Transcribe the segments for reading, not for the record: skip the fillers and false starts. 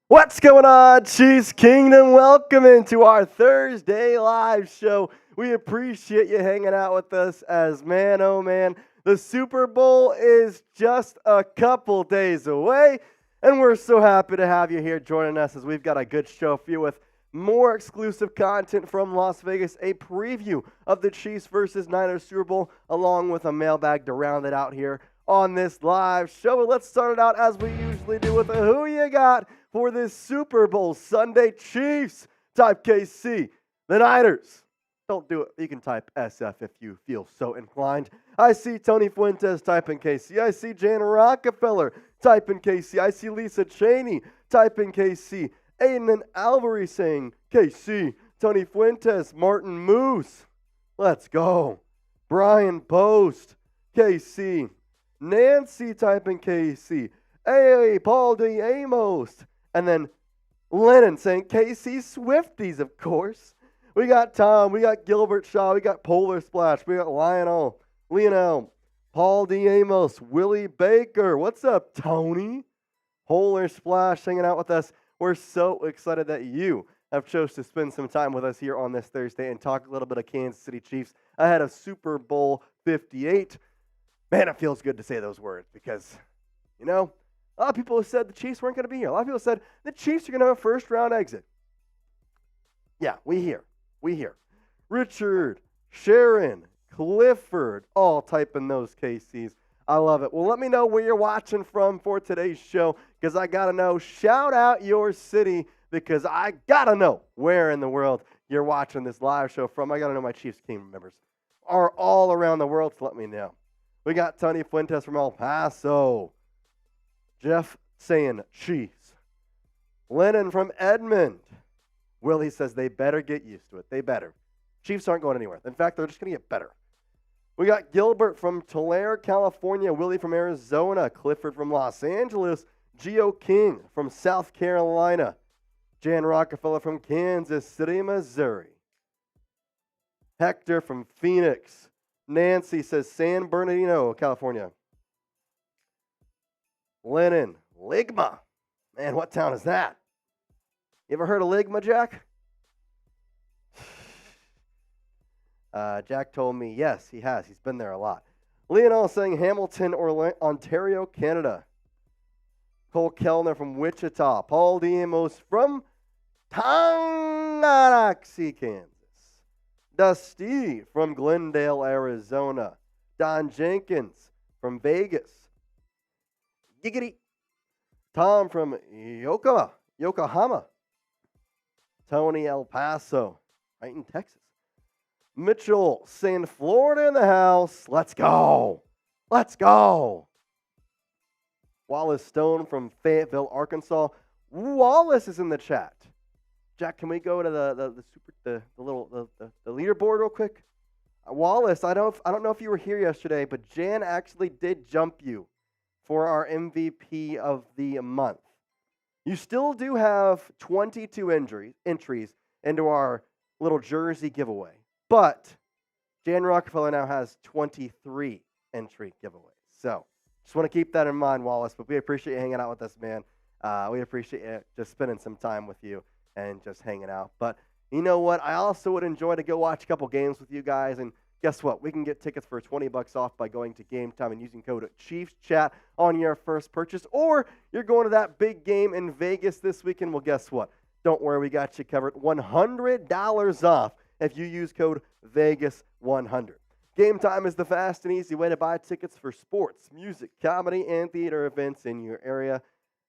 What's going on, Chiefs Kingdom? Welcome into our Thursday live show. We appreciate you hanging out with us as man, oh man, the Super Bowl is just a couple days away, and we're so happy to have you here joining us as we've got a good show for you with more exclusive content from Las Vegas, a preview of the Chiefs versus Niners Super Bowl, along with a mailbag to round it out here on this live show. But let's start it out as we usually do with a Who You Got for this Super Bowl Sunday. Chiefs, type KC. The Niners, don't do it. You can type SF if you feel so inclined. I see Tony Fuentes typing KC. I see Jan Rockefeller typing KC. I see Lisa Cheney typing KC. Aiden Alvarez saying KC. Tony Fuentes, Martin Moose. Let's go. Brian Post, KC. Nancy typing KC. Hey, Paul D. Amos. And then Lennon saying KC Swifties, of course. We got Tom. We got Gilbert Shaw. We got Polar Splash. We got Lionel. Paul D. Amos. Willie Baker. What's up, Tony? Polar Splash hanging out with us. We're so excited that you have chose to spend some time with us here on this Thursday and talk a little bit of Kansas City Chiefs ahead of Super Bowl 58. Man, it feels good to say those words because, a lot of people have said the Chiefs weren't going to be here. A lot of people said the Chiefs are going to have a first-round exit. Yeah, we hear. Richard, Sharon, Clifford, all typing those KCs. I love it. Well, let me know where you're watching from for today's show because I got to know. Shout out your city because I got to know where in the world you're watching this live show from. I got to know my Chiefs team members are all around the world, so let me know. We got Tony Fuentes from El Paso. Jeff saying Chiefs. Lennon from Edmond. Willie says they better get used to it. They better. Chiefs aren't going anywhere. In fact, they're just going to get better. We got Gilbert from Tulare, California. Willie from Arizona. Clifford from Los Angeles. Geo King from South Carolina. Jan Rockefeller from Kansas City, Missouri. Hector from Phoenix. Nancy says San Bernardino, California. Lennon, Ligma. Man, what town is that? You ever heard of Ligma, Jack? Jack told me, yes, he has. He's been there a lot. Lionel saying Hamilton, Ontario, Canada. Cole Kellner from Wichita. Paul Diamos from Tonganoxie, Kansas. Dusty from Glendale, Arizona. Don Jenkins from Vegas. Giggity. Tom from Yokohama. Tony El Paso, right in Texas. Mitchell saying Florida in the house. Let's go. Wallace Stone from Fayetteville, Arkansas. Wallace is in the chat. Jack, can we go to the leaderboard real quick? Wallace, I don't know if you were here yesterday, but Jan actually did jump you for our MVP of the month. You still do have 22 entries into our little jersey giveaway, but Jan Rockefeller now has 23 entry giveaways. So just want to keep that in mind, Wallace, but we appreciate you hanging out with us, man. We appreciate you just spending some time with you and just hanging out. But you know what? I also would enjoy to go watch a couple games with you guys. And guess what? We can get tickets for $20 off by going to Game Time and using code ChiefsChat on your first purchase. Or you're going to that big game in Vegas this weekend. Well, guess what? Don't worry, we got you covered. $100 off if you use code Vegas100. Game Time is the fast and easy way to buy tickets for sports, music, comedy, and theater events in your area.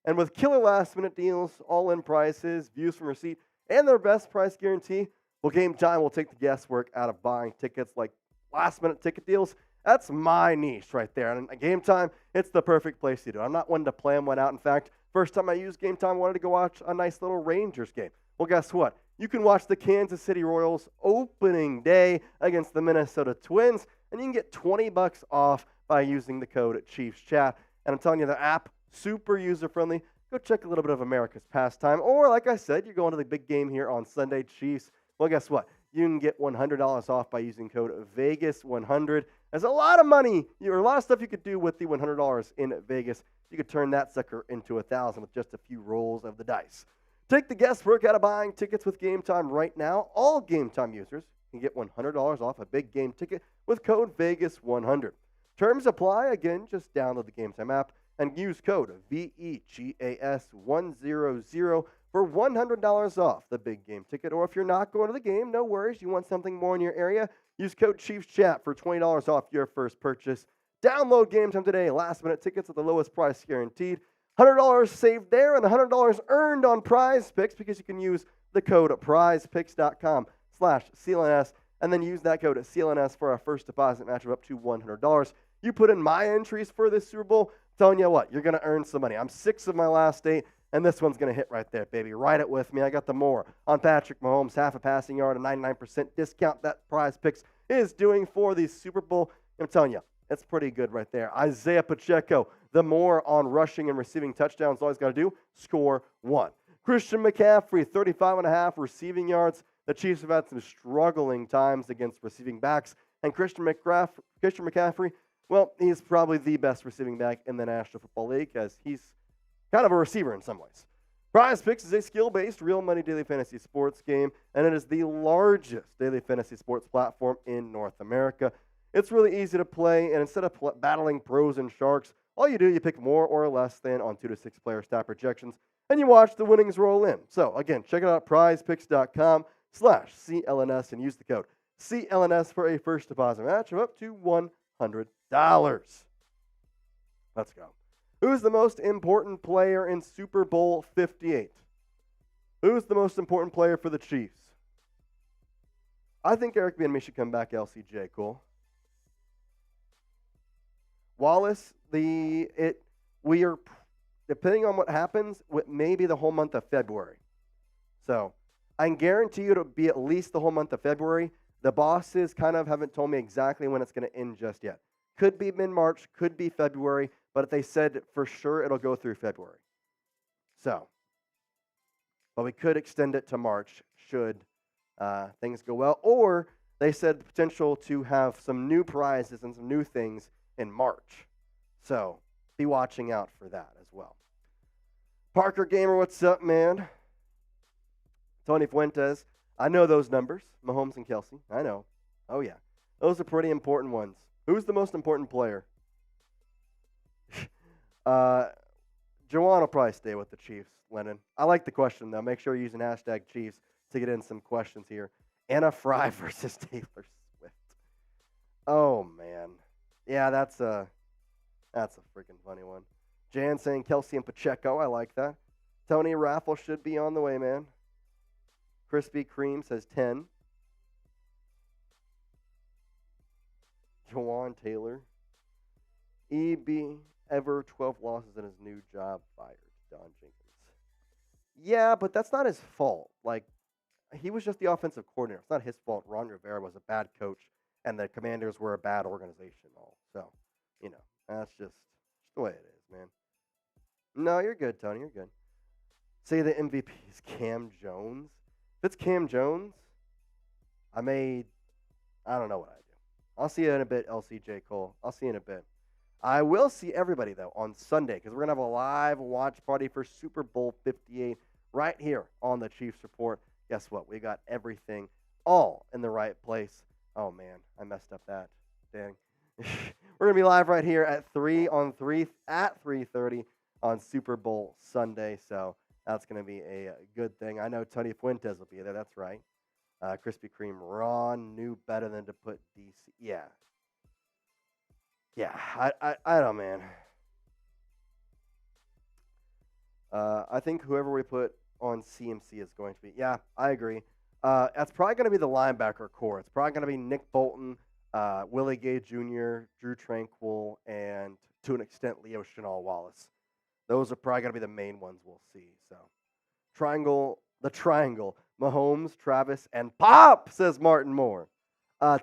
And with killer last-minute deals, all-in prices, views from receipt, and their best price guarantee, well, Game Time will take the guesswork out of buying tickets like last-minute ticket deals. That's my niche right there. And at Game Time, it's the perfect place to do it. I'm not one to plan one out. In fact, first time I used Game Time, I wanted to go watch a nice little Rangers game. Well, guess what? You can watch the Kansas City Royals opening day against the Minnesota Twins, and you can get $20 off by using the code ChiefsChat. And I'm telling you, the app, super user-friendly. Go check a little bit of America's pastime. Or, like I said, you're going to the big game here on Sunday, Chiefs. Well, guess what? You can get $100 off by using code Vegas100. There's a lot of money, or a lot of stuff you could do with the $100 in Vegas. You could turn that sucker into 1,000 with just a few rolls of the dice. Take the guesswork out of buying tickets with Game Time right now. All Game Time users can get $100 off a big game ticket with code VEGAS100. Terms apply. Again, just download the Game Time app and use code VEGAS100 for $100 off the big game ticket. Or if you're not going to the game, no worries. You want something more in your area, use code ChiefsChat for $20 off your first purchase. Download Game Time today. Last-minute tickets at the lowest price guaranteed. $100 saved there and $100 earned on Prize Picks because you can use the code prizepicks.com/CLNS and then use that code CLNS for our first deposit match of up to $100. You put in my entries for this Super Bowl, telling you what, you're going to earn some money. I'm 6 of my last 8, and this one's going to hit right there, baby. Ride it with me. I got the more on Patrick Mahomes, half a passing yard, a 99% discount that Prize Picks is doing for the Super Bowl. I'm telling you, it's pretty good right there. Isaiah Pacheco, the more on rushing and receiving touchdowns. All he's got to do, score 1. Christian McCaffrey, 35.5 receiving yards. The Chiefs have had some struggling times against receiving backs. And Christian McCaffrey, well, he's probably the best receiving back in the National Football League because he's kind of a receiver in some ways. Prize Picks is a skill-based, real money daily fantasy sports game, and it is the largest daily fantasy sports platform in North America. It's really easy to play, and instead of battling pros and sharks, all you do, you pick more or less than on 2 to 6 player stat projections, and you watch the winnings roll in. So, again, check it out, prizepicks.com/CLNS, and use the code CLNS for a first deposit match of up to $100. Let's go. Who's the most important player in Super Bowl 58? Who's the most important player for the Chiefs? I think Eric Bieniemy should come back LCJ. Cool. Wallace, we are depending on what happens with maybe the whole month of February. So I can guarantee you it'll be at least the whole month of February. The bosses kind of haven't told me exactly when it's going to end just yet. Could be mid-March, could be February, but they said for sure it'll go through February. So, but we could extend it to March should things go well. Or they said the potential to have some new prizes and some new things in March. So be watching out for that as well. Parker Gamer, what's up, man? Tony Fuentes, I know those numbers. Mahomes and Kelce, I know. Oh, yeah. Those are pretty important ones. Who's the most important player? Jawan will probably stay with the Chiefs, Lennon. I like the question, though. Make sure you're using hashtag Chiefs to get in some questions here. Anna Fry versus Taylor Swift. Oh, man. Yeah, that's a freaking funny one. Jan saying Kelce and Pacheco. I like that. Tony Raffle should be on the way, man. Krispy Kreme says 10. Jawan Taylor. EB ever 12 losses in his new job fired. Don Jenkins. Yeah, but that's not his fault. Like, he was just the offensive coordinator. It's not his fault. Ron Rivera was a bad coach, and the Commanders were a bad organization. So, that's just the way it is, man. No, you're good, Tony. You're good. Say the MVP is Cam Jones. If it's Cam Jones, I don't know what I do. I'll see you in a bit, LCJ Cole. I'll see you in a bit. I will see everybody, though, on Sunday because we're going to have a live watch party for Super Bowl 58 right here on the Chiefs Report. Guess what? We got everything all in the right place. Oh, man, I messed up that. Dang. We're going to be live right here at 3:30 on Super Bowl Sunday, so that's going to be a good thing. I know Tony Fuentes will be there. That's right. Krispy Kreme Ron knew better than to put DC. Yeah. Yeah, I don't know, man. I think whoever we put on CMC is going to be. Yeah, I agree. That's probably going to be the linebacker core. It's probably going to be Nick Bolton, Willie Gay Jr., Drew Tranquill, and to an extent, Leo Chenal Wallace. Those are probably going to be the main ones we'll see. So, the triangle, Mahomes, Travis, and Pop, says Martin Moore.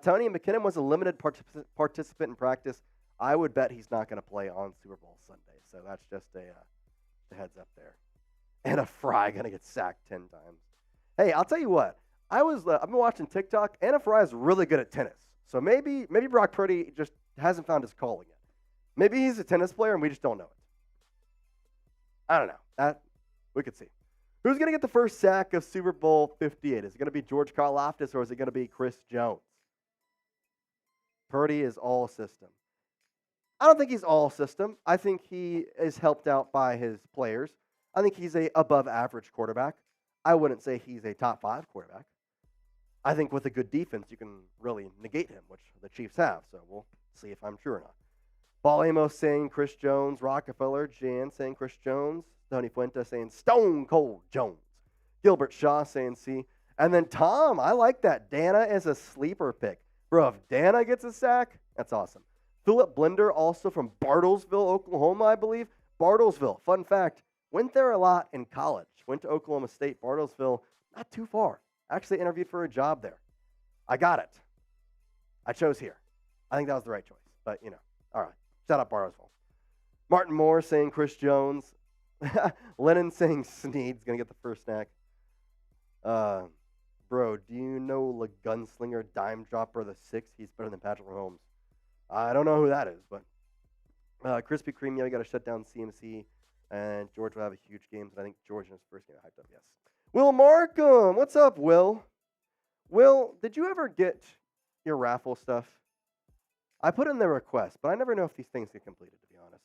Tony McKinnon was a limited participant in practice. I would bet he's not going to play on Super Bowl Sunday. So that's just a heads up there. And a Fry going to get sacked 10 times. Hey, I'll tell you what. I've been watching TikTok. Anna Fry is really good at tennis. So maybe Brock Purdy just hasn't found his calling yet. Maybe he's a tennis player and we just don't know it. I don't know. That we could see. Who's going to get the first sack of Super Bowl 58? Is it going to be George Karlaftis or is it going to be Chris Jones? Purdy is all system. I don't think he's all system. I think he is helped out by his players. I think he's a above average quarterback. I wouldn't say he's a top 5 quarterback. I think with a good defense, you can really negate him, which the Chiefs have. So we'll see if I'm true or not. Ball Amos saying Chris Jones, Rockefeller, Jan saying Chris Jones, Tony Fuente saying Stone Cold Jones, Gilbert Shaw saying C, and then Tom, I like that. Dana is a sleeper pick. Bro, if Dana gets a sack, that's awesome. Philip Blender, also from Bartlesville, Oklahoma, I believe. Bartlesville, fun fact, went there a lot in college. Went to Oklahoma State, Bartlesville, not too far. Actually interviewed for a job there. I got it. I chose here. I think that was the right choice, but all right. Shout out Bartlesville. Martin Moore saying Chris Jones. Lennon saying Sneed's going to get the first snack. Bro, do you know the gunslinger dime dropper the 6? He's better than Patrick Mahomes. I don't know who that is, but Krispy Kreme, we got to shut down CMC, and George will have a huge game. So I think George in his first game hyped up, yes. Will Markham, what's up, Will? Will, did you ever get your raffle stuff? I put in the request, but I never know if these things get completed, to be honest.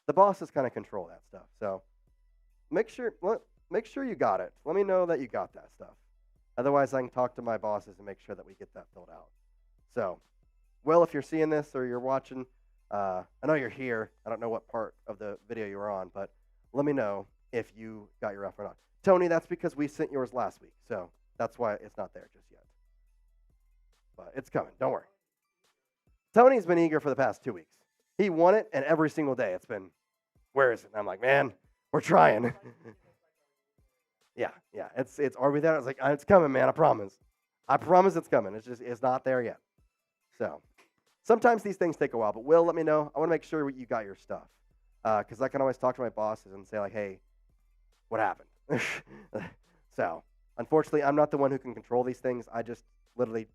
The bosses kind of control that stuff, so make sure you got it. Let me know that you got that stuff. Otherwise, I can talk to my bosses and make sure that we get that filled out. So, Will, if you're seeing this or you're watching, I know you're here. I don't know what part of the video you were on, but let me know if you got your raffle or not. Tony, that's because we sent yours last week, so that's why it's not there just yet. But it's coming. Don't worry. Tony's been eager for the past 2 weeks. He won it, and every single day it's been, where is it? And I'm like, man, we're trying. yeah. Are we there? I was like, it's coming, man. I promise. I promise it's coming. It's not there yet. So sometimes these things take a while, but Will, let me know. I want to make sure you got your stuff because I can always talk to my bosses and say like, hey, what happened? So unfortunately, I'm not the one who can control these things. I just literally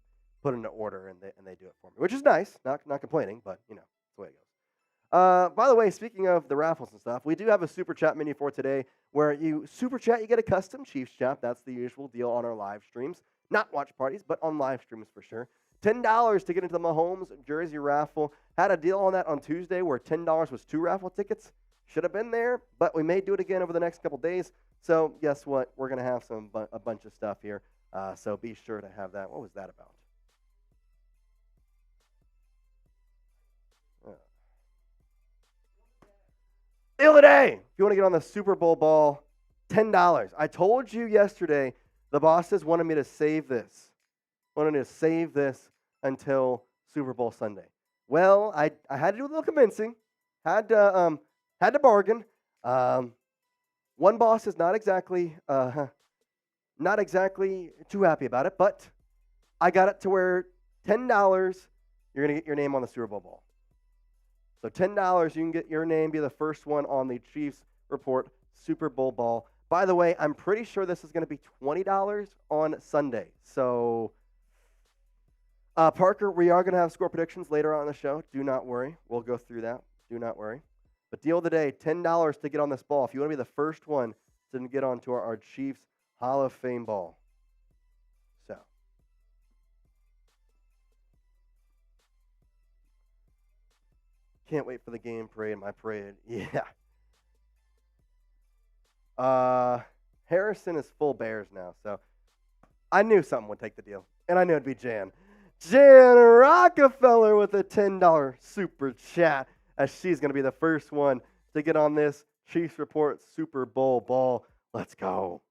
put in an order and they do it for me, which is nice. Not complaining, but it's the way it goes. By the way, speaking of the raffles and stuff, we do have a super chat menu for today where you super chat, you get a custom Chiefs chat. That's the usual deal on our live streams. Not watch parties, but on live streams for sure. $10 to get into the Mahomes jersey raffle. Had a deal on that on Tuesday where $10 was 2 raffle tickets. Should have been there, but we may do it again over the next couple days. So guess what? We're going to have a bunch of stuff here. So be sure to have that. What was that about? Deal of the day. If you want to get on the Super Bowl ball, $10. I told you yesterday the bosses wanted me to save this. Wanted me to save this until Super Bowl Sunday. Well, I had to do a little convincing. Had to bargain. One boss is not exactly too happy about it, but I got it to where $10 you're gonna get your name on the Super Bowl ball. So $10 you can get your name, be the first one on the Chiefs Report Super Bowl ball. By the way, I'm pretty sure this is going to be $20 on Sunday. So Parker, we are going to have score predictions later on in the show. Do not worry. We'll go through that. Do not worry. But deal of the day, $10 to get on this ball. If you want to be the first one to get onto our Chiefs Hall of Fame ball. So. Can't wait for the game parade, my parade. Yeah. Harrison is full Bears now, so I knew something would take the deal, and I knew it'd be Jan. Jan Rockefeller with a $10 super chat, as she's going to be the first one to get on this Chiefs Report Super Bowl ball. Let's go.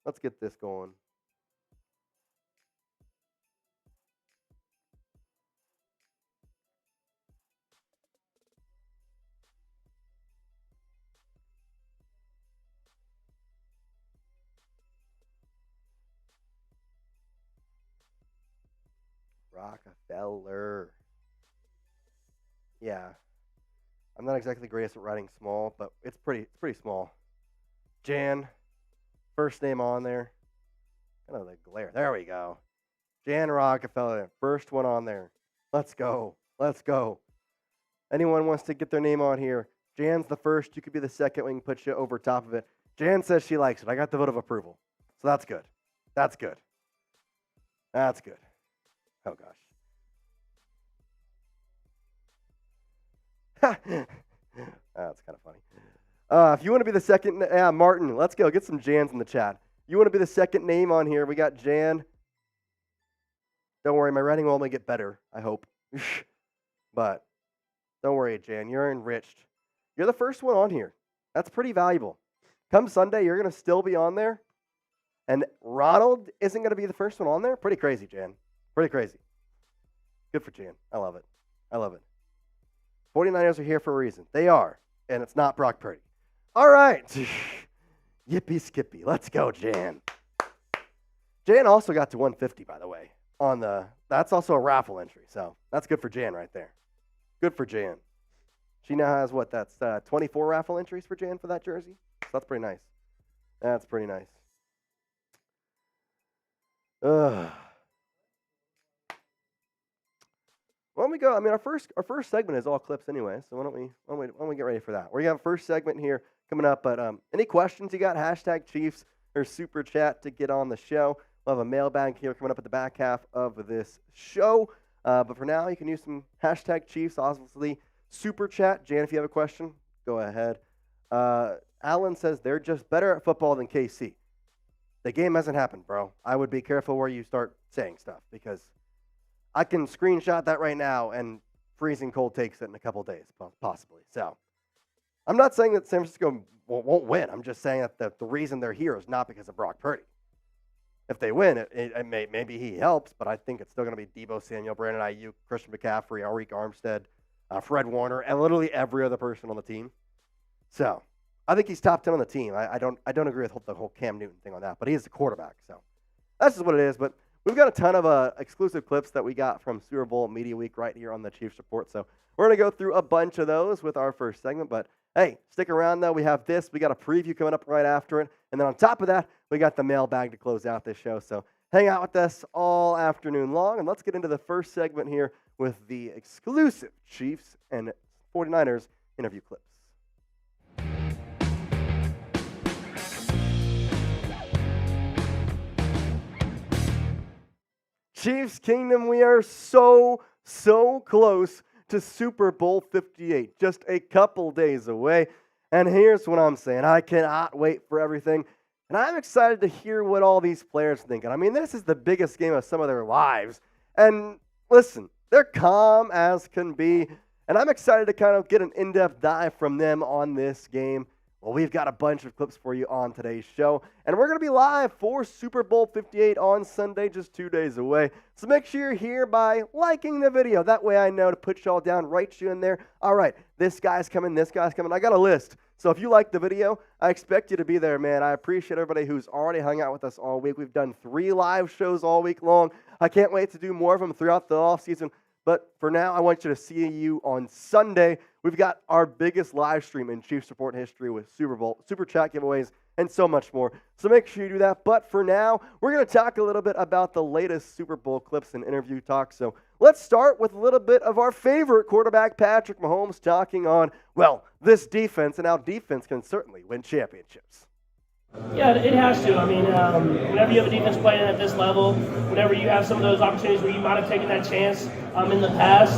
Let's get this going. Rockefeller. Yeah. I'm not exactly the greatest at writing small, but it's pretty small. Jan, first name on there. Kind of the glare. There we go. Jan Rockefeller, first one on there. Let's go. Let's go. Anyone wants to get their name on here, Jan's the first. You could be the second. We can put you over top of it. Jan says she likes it. I got the vote of approval. So that's good. That's good. That's good. Oh, gosh. That's kind of funny. If you want to be the second, Martin, let's go. Get some Jans in the chat. You want to be the second name on here? We got Jan. Don't worry, my writing will only get better, I hope. But don't worry, Jan. You're enriched. You're the first one on here. That's pretty valuable. Come Sunday, you're going to still be on there. And Ronald isn't going to be the first one on there? Pretty crazy, Jan. Pretty crazy. Good for Jan. I love it. I love it. 49ers are here for a reason. They are. And it's not Brock Purdy. All right. Yippee skippy. Let's go, Jan. Jan also got to 150, by the way. That's also a raffle entry. So that's good for Jan right there. Good for Jan. She now has what? That's 24 raffle entries for Jan for that jersey. So that's pretty nice. That's pretty nice. Why don't we go? I mean, our first segment is all clips anyway. So why don't we get ready for that? We got a first segment here coming up. But any questions you got? Hashtag Chiefs or super chat to get on the show. We'll have a mailbag here coming up at the back half of this show. But for now, you can use some hashtag Chiefs, obviously. Super chat. Jan, if you have a question, go ahead. Alan says they're just better at football than KC. The game hasn't happened, bro. I would be careful where you start saying stuff because I can screenshot that right now and freezing cold takes it in a couple days, possibly. So I'm not saying that San Francisco won't win. I'm just saying that the reason they're here is not because of Brock Purdy. If they win, maybe he helps, but I think it's still going to be Deebo Samuel, Brandon Ayuk, Christian McCaffrey, Arik Armstead, Fred Warner, and literally every other person on the team. So I think he's top 10 on the team. I don't agree with the whole Cam Newton thing on that, but he is the quarterback. So that's just what it is. But we've got a ton of exclusive clips that we got from Super Bowl Media Week right here on the Chiefs Report. So we're going to go through a bunch of those with our first segment. But hey, stick around, though. We have this. We got a preview coming up right after it. And then on top of that, we got the mailbag to close out this show. So hang out with us all afternoon long. And let's get into the first segment here with the exclusive Chiefs and 49ers interview clips. Chiefs Kingdom, we are so close to Super Bowl 58, just a couple days away. And here's what I'm saying. I cannot wait for everything. And I'm excited to hear what all these players think. And I mean, this is the biggest game of some of their lives. And listen, they're calm as can be. And I'm excited to kind of get an in-depth dive from them on this game. Well, we've got a bunch of clips for you on today's show. And we're going to be live for Super Bowl 58 on Sunday, just 2 days away. So make sure you're here by liking the video. That way I know to put y'all down, write you in there. All right, this guy's coming, this guy's coming. I got a list. So if you like the video, I expect you to be there, man. I appreciate everybody who's already hung out with us all week. We've done 3 live shows all week long. I can't wait to do more of them throughout the offseason. But for now, I want you to see you on Sunday. We've got our biggest live stream in Chiefs Report history with Super Bowl, Super Chat giveaways, and so much more. So make sure you do that. But for now, we're going to talk a little bit about the latest Super Bowl clips and interview talk. So let's start with a little bit of our favorite quarterback, Patrick Mahomes, talking on, well, this defense and how defense can certainly win championships. Yeah, it has to. I mean, whenever you have a defense playing at this level, whenever you have some of those opportunities where you might have taken that chance in the past,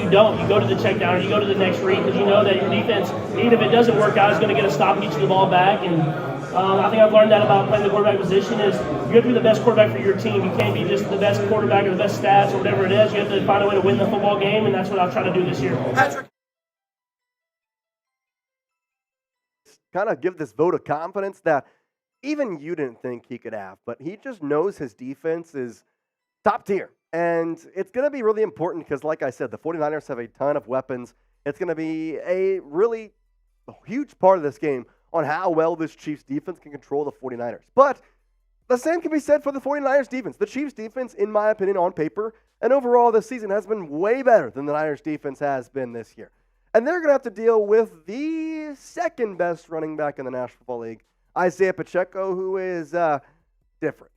you don't. You go to the check down or you go to the next read because you know that your defense, even if it doesn't work out, is going to get a stop and get you the ball back. And I think I've learned that about playing the quarterback position is you have to be the best quarterback for your team. You can't be just the best quarterback or the best stats or whatever it is. You have to find a way to win the football game, and that's what I'll try to do this year. Patrick, kind of give this vote of confidence that even you didn't think he could have, but he just knows his defense is top tier. And it's going to be really important because, like I said, the 49ers have a ton of weapons. It's going to be a really huge part of this game on how well this Chiefs defense can control the 49ers. But the same can be said for the 49ers defense. The Chiefs defense, in my opinion, on paper and overall this season has been way better than the Niners defense has been this year. And they're going to have to deal with the second best running back in the National Football League, Isaiah Pacheco, who is different.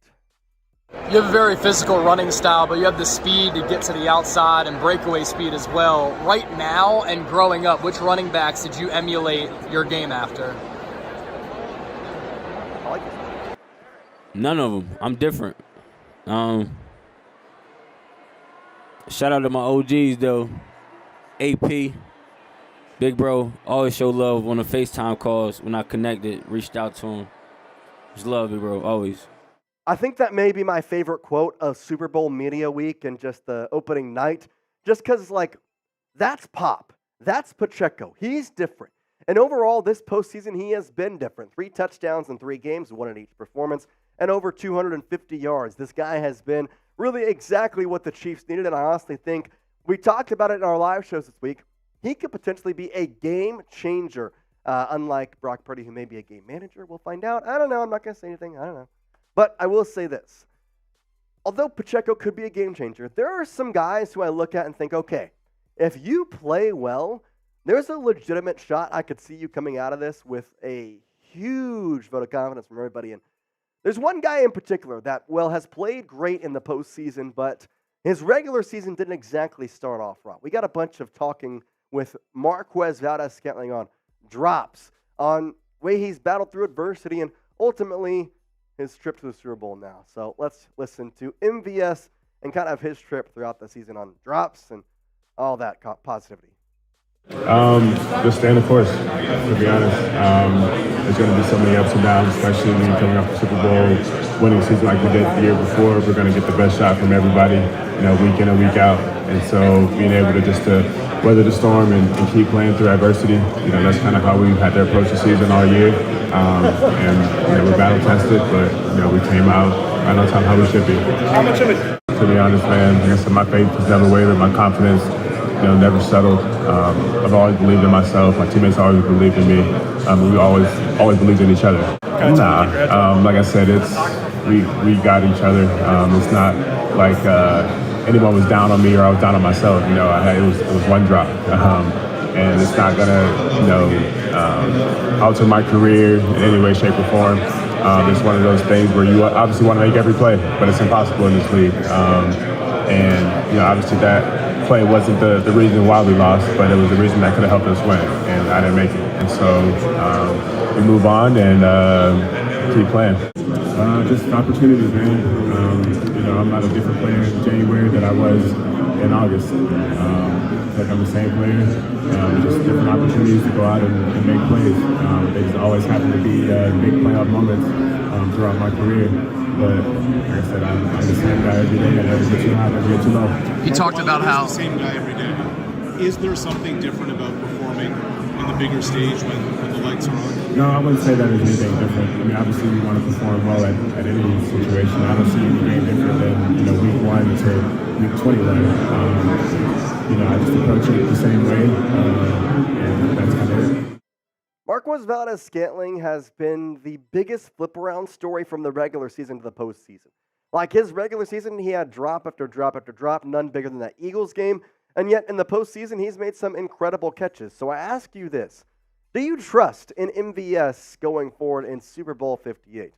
You have a very physical running style, but you have the speed to get to the outside and breakaway speed as well. Right now and growing up, which running backs did you emulate your game after? None of them. I'm different. Shout out to my OGs, though. AP, Big Bro, always show love on the FaceTime calls when I connected, reached out to him. Just love, Big Bro, always. I think that may be my favorite quote of Super Bowl media week and just the opening night, just because, like, that's Pop. That's Pacheco. He's different. And overall, this postseason, he has been different. 3 touchdowns in 3 games, 1 in each performance, and over 250 yards. This guy has been really exactly what the Chiefs needed, and I honestly think we talked about it in our live shows this week. He could potentially be a game changer, unlike Brock Purdy, who may be a game manager. We'll find out. I don't know. I'm not going to say anything. I don't know. But I will say this. Although Pacheco could be a game changer, there are some guys who I look at and think, okay, if you play well, there's a legitimate shot I could see you coming out of this with a huge vote of confidence from everybody. And there's one guy in particular that, well, has played great in the postseason, but his regular season didn't exactly start off right. We got a bunch of talking with Marquez Valdez-Scantling on drops, on way he's battled through adversity, and ultimately his trip to the Super Bowl now. So let's listen to MVS and kind of his trip throughout the season on drops and all that positivity. Just staying the course, to be honest. There's going to be so many ups and downs, especially when you're coming off the Super Bowl, winning season like we did the year before. We're going to get the best shot from everybody, week in and week out. And so being able to just to weather the storm and keep playing through adversity, that's kind of how we've had to approach the season all year. And we're battle tested, but we came out right on time how we should be. How much of it? To be honest, man, like I said, my faith has never wavered, my confidence never settled. I've always believed in myself. My teammates always believed in me. We always believed in each other. Like I said, we got each other. It's not like anyone was down on me or I was down on myself. It was one drop, and it's not gonna alter my career in any way, shape, or form. It's one of those things where you obviously want to make every play, but it's impossible in this league. And obviously that play wasn't the reason why we lost, but it was the reason that could have helped us win, and I didn't make it. And so we move on and keep playing. Just opportunities, man. I'm not a different player in January than I was in August. I'm the same player. Just different opportunities to go out and make plays. They just always happen to be big playoff moments throughout my career. But like I said, I'm the same guy every day. I never get too high, never get too low. He talked about how the same guy every day. Is there something different about performing on the bigger stage when the lights are on? No, I wouldn't say that there's anything different. Obviously we want to perform well at any situation. I don't see anything different than week 1 to week 21. I just approach it the same way, and that's kind of it. Marquez Valdez-Scantling has been the biggest flip-around story from the regular season to the postseason. Like his regular season, he had drop after drop after drop, none bigger than that Eagles game, and yet in the postseason, he's made some incredible catches. So I ask you this. Do you trust in MVS going forward in Super Bowl 58?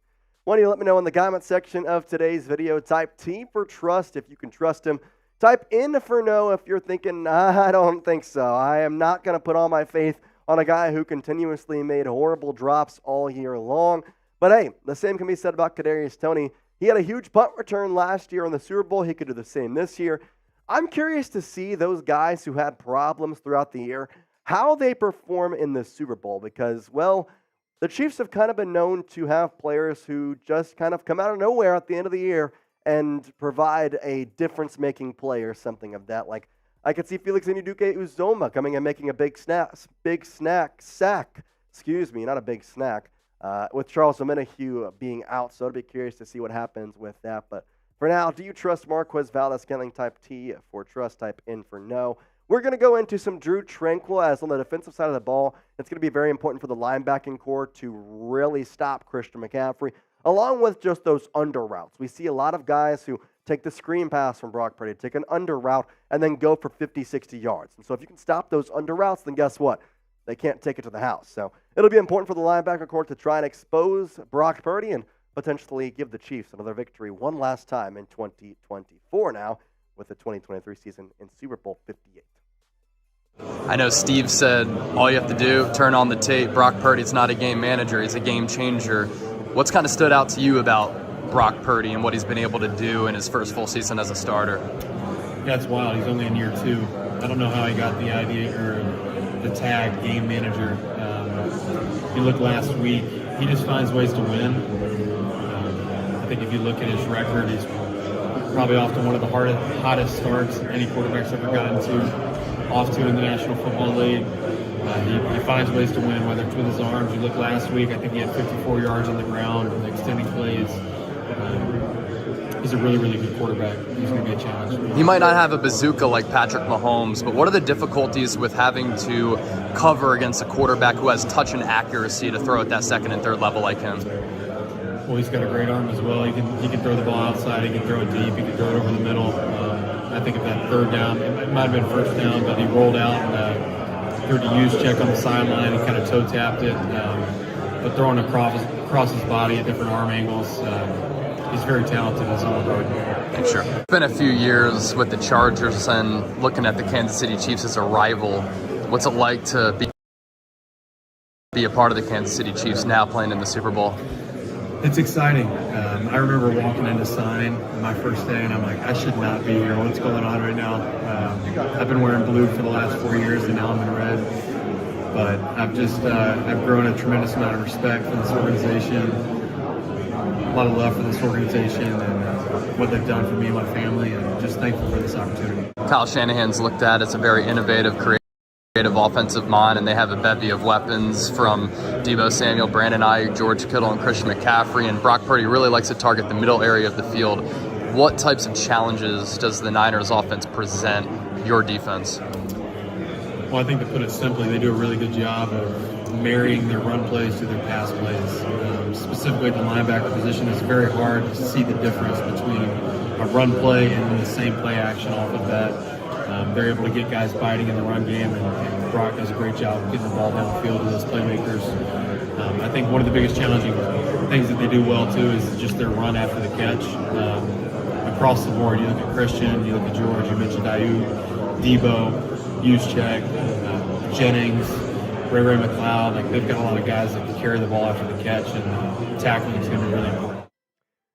Why don't you let me know in the comment section of today's video. Type T for trust if you can trust him. Type N for no if you're thinking, I don't think so. I am not going to put all my faith on a guy who continuously made horrible drops all year long. But hey, the same can be said about Kadarius Toney. He had a huge punt return last year in the Super Bowl. He could do the same this year. I'm curious to see those guys who had problems throughout the year, how they perform in the Super Bowl because, well, the Chiefs have kind of been known to have players who just kind of come out of nowhere at the end of the year and provide a difference-making play or something of that. Like, I could see Felix Uzoma coming and making a big sack, with Charles Omenihu being out. So I'd be curious to see what happens with that. But for now, do you trust Marquez Valdez-Scantling? Type T for trust, type N for no. We're going to go into some Drew Tranquill as on the defensive side of the ball. It's going to be very important for the linebacking core to really stop Christian McCaffrey, along with just those under routes. We see a lot of guys who take the screen pass from Brock Purdy, take an under route, and then go for 50, 60 yards. And so if you can stop those under routes, then guess what? They can't take it to the house. So it'll be important for the linebacker core to try and expose Brock Purdy and potentially give the Chiefs another victory one last time in 2024 now with the 2023 season in Super Bowl 58. I know Steve said all you have to do, turn on the tape. Brock Purdy's not a game manager, he's a game changer. What's kind of stood out to you about Brock Purdy and what he's been able to do in his first full season as a starter? Yeah, it's wild. He's only in year 2. I don't know how he got the idea or the tag game manager. You look last week, he just finds ways to win. I think if you look at his record, he's probably off to one of the hottest starts any quarterback's ever gotten off to in the National Football League. He finds ways to win, whether it's with his arms. You look last week, I think he had 54 yards on the ground and extending plays. He's a really, really good quarterback. He's going to be a challenge. He might not have a bazooka like Patrick Mahomes, but what are the difficulties with having to cover against a quarterback who has touch and accuracy to throw at that second and third level like him? Well, he's got a great arm as well. He can throw the ball outside. He can throw it deep. He can throw it over the middle. I think of that third down. It might have been first down, but he rolled out and threw the use check on the sideline and kind of toe tapped it. But throwing across his body at different arm angles. He's very talented as all guard. Sure. It's been a few years with the Chargers and looking at the Kansas City Chiefs as a rival. What's it like to be a part of the Kansas City Chiefs now playing in the Super Bowl? It's exciting. I remember walking into sign my first day, and I'm like, I should not be here. What's going on right now? I've been wearing blue for the last 4 years, and now I'm in red. But I've grown a tremendous amount of respect for this organization. A lot of love for this organization and what they've done for me and my family, and just thankful for this opportunity. Kyle Shanahan's looked at as a very innovative, creative offensive mind, and they have a bevy of weapons from Deebo Samuel, Brandon Ayuk, George Kittle, and Christian McCaffrey, and Brock Purdy really likes to target the middle area of the field. What types of challenges does the Niners offense present your defense? Well, I think to put it simply, they do a really good job of marrying their run plays to their pass plays. Specifically at the linebacker position, it's very hard to see the difference between a run play and the same play action off of that. They're able to get guys biting in the run game, and Brock does a great job of getting the ball downfield to those playmakers. I think one of the biggest challenging things that they do well, too, is just their run after the catch. Across the board, you look at Christian, you look at George, you mentioned Ayuk, Deebo, Juszczyk, Jennings, Ray McLeod. Like, they've got a lot of guys that can carry the ball after the catch, and tackling is going to be really important.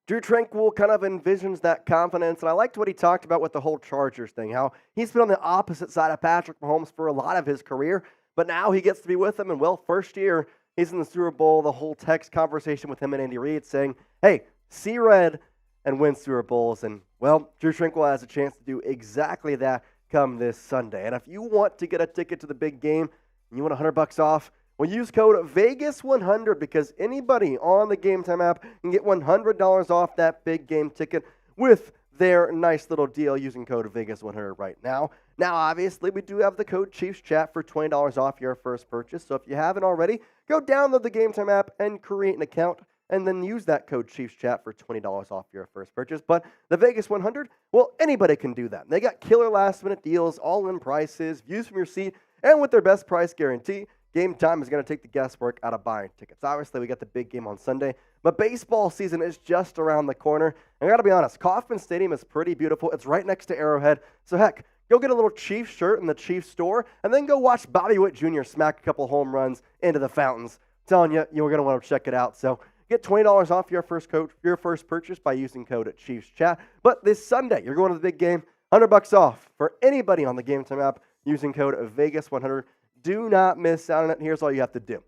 Drew Tranquill kind of envisions that confidence, and I liked what he talked about with the whole Chargers thing, how he's been on the opposite side of Patrick Mahomes for a lot of his career, but now he gets to be with him, and well, first year, he's in the Super Bowl, the whole text conversation with him and Andy Reid saying, hey, see red and win Super Bowls, and well, Drew Tranquill has a chance to do exactly that come this Sunday, and if you want to get a ticket to the big game, and you want $100 off, well, use code VEGAS100 because anybody on the Game Time app can get $100 off that big game ticket with their nice little deal using code VEGAS100 right now. Now, obviously, we do have the code Chiefs Chat for $20 off your first purchase. So if you haven't already, go download the Game Time app and create an account and then use that code Chiefs Chat for $20 off your first purchase. But the Vegas 100, well, anybody can do that. They got killer last-minute deals, all-in prices, views from your seat, and with their best price guarantee, Game Time is going to take the guesswork out of buying tickets. Obviously, we got the big game on Sunday, but baseball season is just around the corner. And I got to be honest, Kauffman Stadium is pretty beautiful. It's right next to Arrowhead. So, heck, go get a little Chiefs shirt in the Chiefs store, and then go watch Bobby Witt Jr. smack a couple home runs into the fountains. I'm telling you, you're going to want to check it out. So, get $20 off your first purchase by using code Chiefs Chat. But this Sunday, you're going to the big game, $100 off for anybody on the Game Time app using code VEGAS100. Do not miss out on it. Here's all you have to do.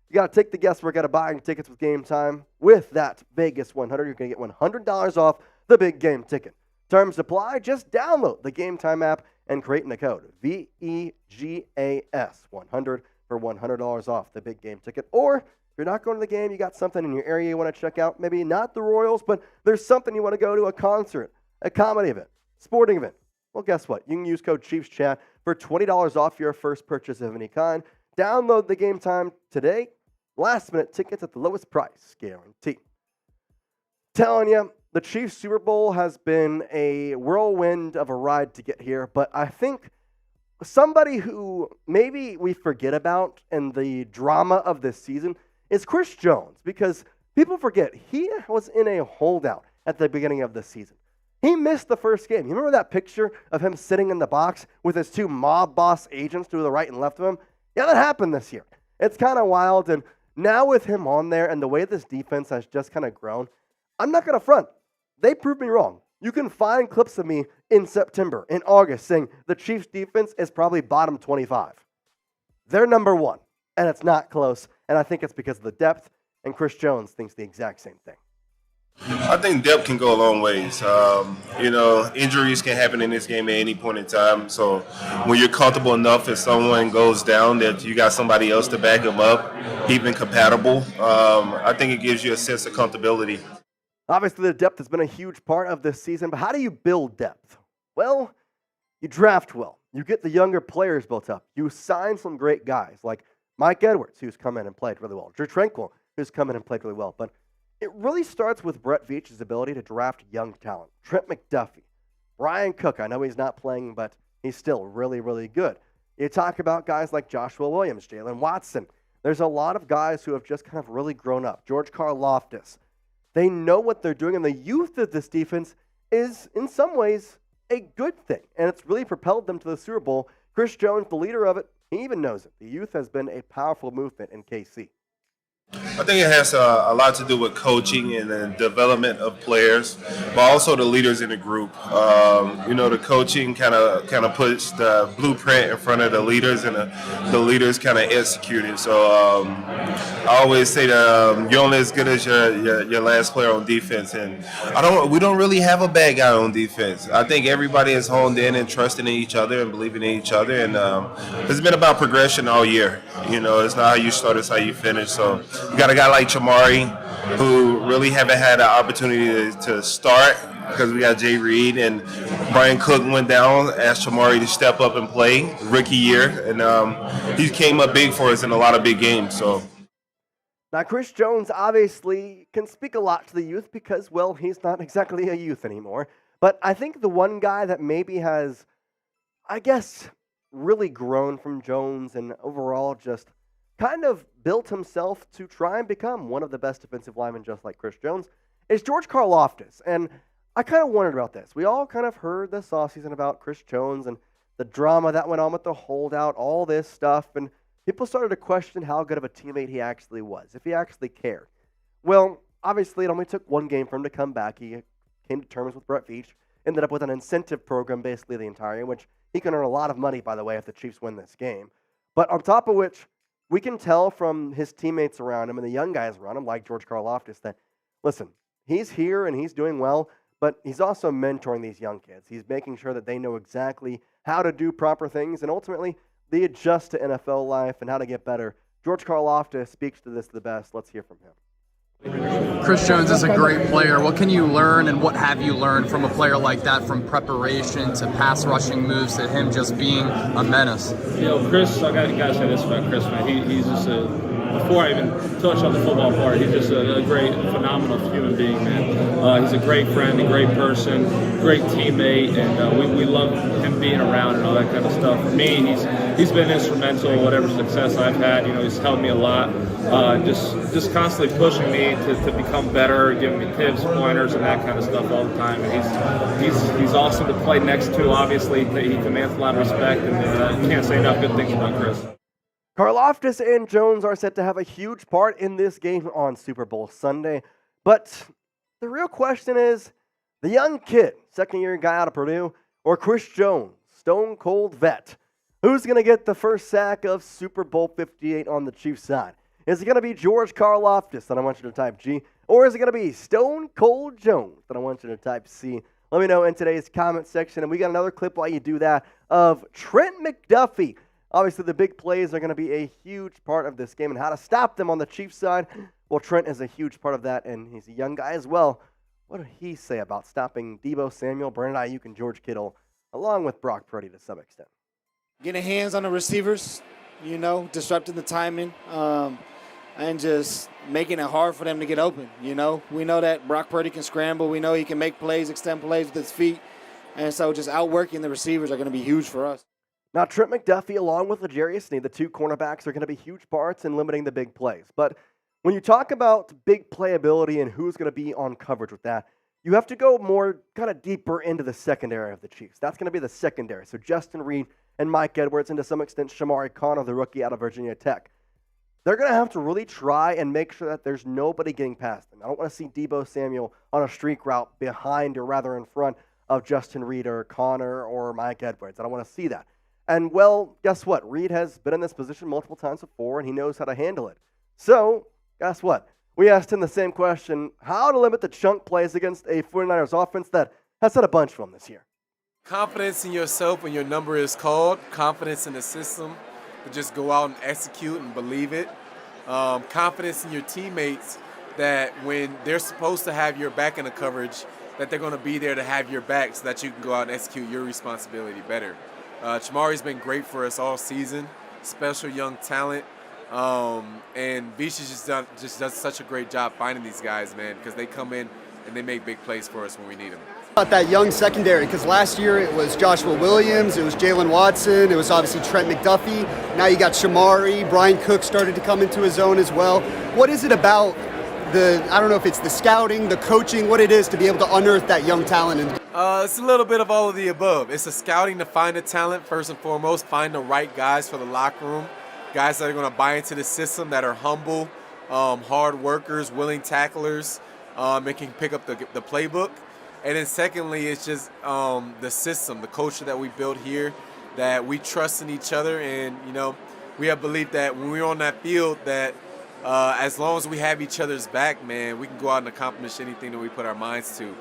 You got to take the guesswork out of buying tickets with Game Time. With that Vegas 100, you're going to get $100 off the big game ticket. Terms apply. Just download the Game Time app and create the code VEGAS100 for $100 off the big game ticket. Or if you're not going to the game, you got something in your area you want to check out. Maybe not the Royals, but there's something you want to go to, a concert, a comedy event, sporting event. Well, guess what? You can use code ChiefsChat for $20 off your first purchase of any kind. Download the Game Time today. Last-minute tickets at the lowest price guarantee. Telling you, the Chiefs Super Bowl has been a whirlwind of a ride to get here, but I think somebody who maybe we forget about in the drama of this season is Chris Jones, because People forget he was in a holdout at the beginning of the season. He missed the first game. You remember that picture of him sitting in the box with his two mob boss agents to the right and left of him? Yeah, that happened this year. It's kind of wild, and now with him on there and the way this defense has just kind of grown, I'm not going to front. They proved me wrong. You can find clips of me in September, in August, saying the Chiefs' defense is probably bottom 25. They're number one, and it's not close, and I think it's because of the depth, and Chris Jones thinks the exact same thing. I think depth can go a long ways. Injuries can happen in this game at any point in time. So when you're comfortable enough if someone goes down that you got somebody else to back them up, even compatible, I think it gives you a sense of comfortability. Obviously, the depth has been a huge part of this season, but how do you build depth? Well, you draft well. You get the younger players built up. You sign some great guys like Mike Edwards, who's come in and played really well. Drew Tranquil, who's come in and played really well. But it really starts with Brett Veach's ability to draft young talent. Trent McDuffie, Brian Cook. I know he's not playing, but he's still really, really good. You talk about guys like Joshua Williams, Jalen Watson. There's a lot of guys who have just kind of really grown up. George Karlaftis. They know what they're doing, and the youth of this defense is, in some ways, a good thing. And it's really propelled them to the Super Bowl. Chris Jones, the leader of it, he even knows it. The youth has been a powerful movement in KC. I think it has a lot to do with coaching and the development of players, but also the leaders in the group. The coaching kind of puts the blueprint in front of the leaders, and the leaders kind of execute it. So I always say that you're only as good as your last player on defense, and we don't really have a bad guy on defense. I think everybody is honed in and trusting in each other and believing in each other, and it's been about progression all year. It's not how you start, it's how you finish. So you got a guy like Chamari who really haven't had an opportunity to start because we got Reid, and Brian Cook went down, asked Chamari to step up and play rookie year, and he came up big for us in a lot of big games. So now Chris Jones obviously can speak a lot to the youth because, well, he's not exactly a youth anymore. But I think the one guy that maybe has, I guess, really grown from Jones and overall just kind of built himself to try and become one of the best defensive linemen just like Chris Jones is George Karlaftis. And I kind of wondered about this. We all kind of heard this offseason about Chris Jones and the drama that went on with the holdout, all this stuff, and people started to question how good of a teammate he actually was, if he actually cared. Well, obviously it only took one game for him to come back. He came to terms with Brett Veach, ended up with an incentive program basically the entire year, which he can earn a lot of money, by the way, if the Chiefs win this game. But on top of which, we can tell from his teammates around him and the young guys around him, like George Karlaftis, that, listen, he's here and he's doing well, but he's also mentoring these young kids. He's making sure that they know exactly how to do proper things, and ultimately, they adjust to NFL life and how to get better. George Karlaftis speaks to this the best. Let's hear from him. Chris Jones is a great player. What can you learn and what have you learned from a player like that, from preparation to pass rushing moves to him just being a menace? Chris, I got to say this about Chris, man. He's just before I even touch on the football part, he's just a great, phenomenal human being, man. He's a great friend, a great person, great teammate, and we love him being around and all that kind of stuff. For me, he's been instrumental in whatever success I've had. He's helped me a lot, just constantly pushing me to become better, giving me tips, pointers, and that kind of stuff all the time. And he's awesome to play next to. Obviously, he commands a lot of respect, and you can't say enough good things about Chris. Karlaftis and Jones are set to have a huge part in this game on Super Bowl Sunday. But the real question is, the young kid, second-year guy out of Purdue, or Chris Jones, stone-cold vet, who's going to get the first sack of Super Bowl 58 on the Chiefs side? Is it going to be George Karlaftis that I want you to type G, or is it going to be Stone Cold Jones that I want you to type C? Let me know in today's comment section. And we got another clip while you do that of Trent McDuffie. Obviously, the big plays are going to be a huge part of this game, and how to stop them on the Chiefs side. Well, Trent is a huge part of that, and he's a young guy as well. What did he say about stopping Deebo Samuel, Brandon Ayuk, and George Kittle, along with Brock Purdy to some extent? Getting hands on the receivers, disrupting the timing, and just making it hard for them to get open. We know that Brock Purdy can scramble. We know he can make plays, extend plays with his feet. And so just outworking the receivers are going to be huge for us. Now, Trent McDuffie, along with L'Jarius Sneed, the two cornerbacks, are going to be huge parts in limiting the big plays. But when you talk about big playability and who's going to be on coverage with that, you have to go more kind of deeper into the secondary of the Chiefs. That's going to be the secondary. So Justin Reid and Mike Edwards, and to some extent Shamari Connor, the rookie out of Virginia Tech. They're going to have to really try and make sure that there's nobody getting past them. I don't want to see Deebo Samuel on a streak route behind or rather in front of Justin Reid or Connor or Mike Edwards. I don't want to see that. And, well, guess what? Reid has been in this position multiple times before, and he knows how to handle it. So, guess what? We asked him the same question, how to limit the chunk plays against a 49ers offense that has had a bunch of them this year. Confidence in yourself when your number is called, confidence in the system, to just go out and execute and believe it. Confidence in your teammates that when they're supposed to have your back in the coverage, that they're going to be there to have your back so that you can go out and execute your responsibility better. Chamari's been great for us all season, special young talent. And Vish just does such a great job finding these guys, man, because they come in and they make big plays for us when we need them. About that young secondary, because last year it was Joshua Williams, it was Jalen Watson, it was obviously Trent McDuffie. Now you got Shamari, Brian Cook started to come into his own as well. What is it about I don't know if it's the scouting, the coaching, what it is to be able to unearth that young talent? It's a little bit of all of the above. It's the scouting to find the talent, first and foremost, find the right guys for the locker room, guys that are going to buy into the system, that are humble, hard workers, willing tacklers, and can pick up the playbook. And then secondly, it's just the system, the culture that we built here, that we trust in each other. And, we have belief that when we're on that field that as long as we have each other's back, man, we can go out and accomplish anything that we put our minds to.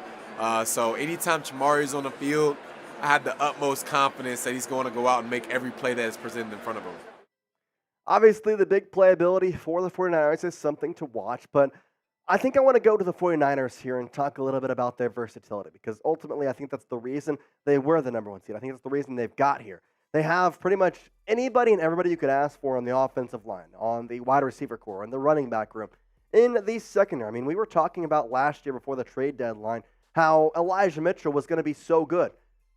So anytime Chamari's on the field, I have the utmost confidence that he's going to go out and make every play that is presented in front of him. Obviously, the big playability for the 49ers is something to watch, but I think I want to go to the 49ers here and talk a little bit about their versatility, because ultimately I think that's the reason they were the number one seed. I think that's the reason they've got here. They have pretty much anybody and everybody you could ask for on the offensive line, on the wide receiver core, in the running back room, in the secondary. I mean, we were talking about last year before the trade deadline how Elijah Mitchell was going to be so good.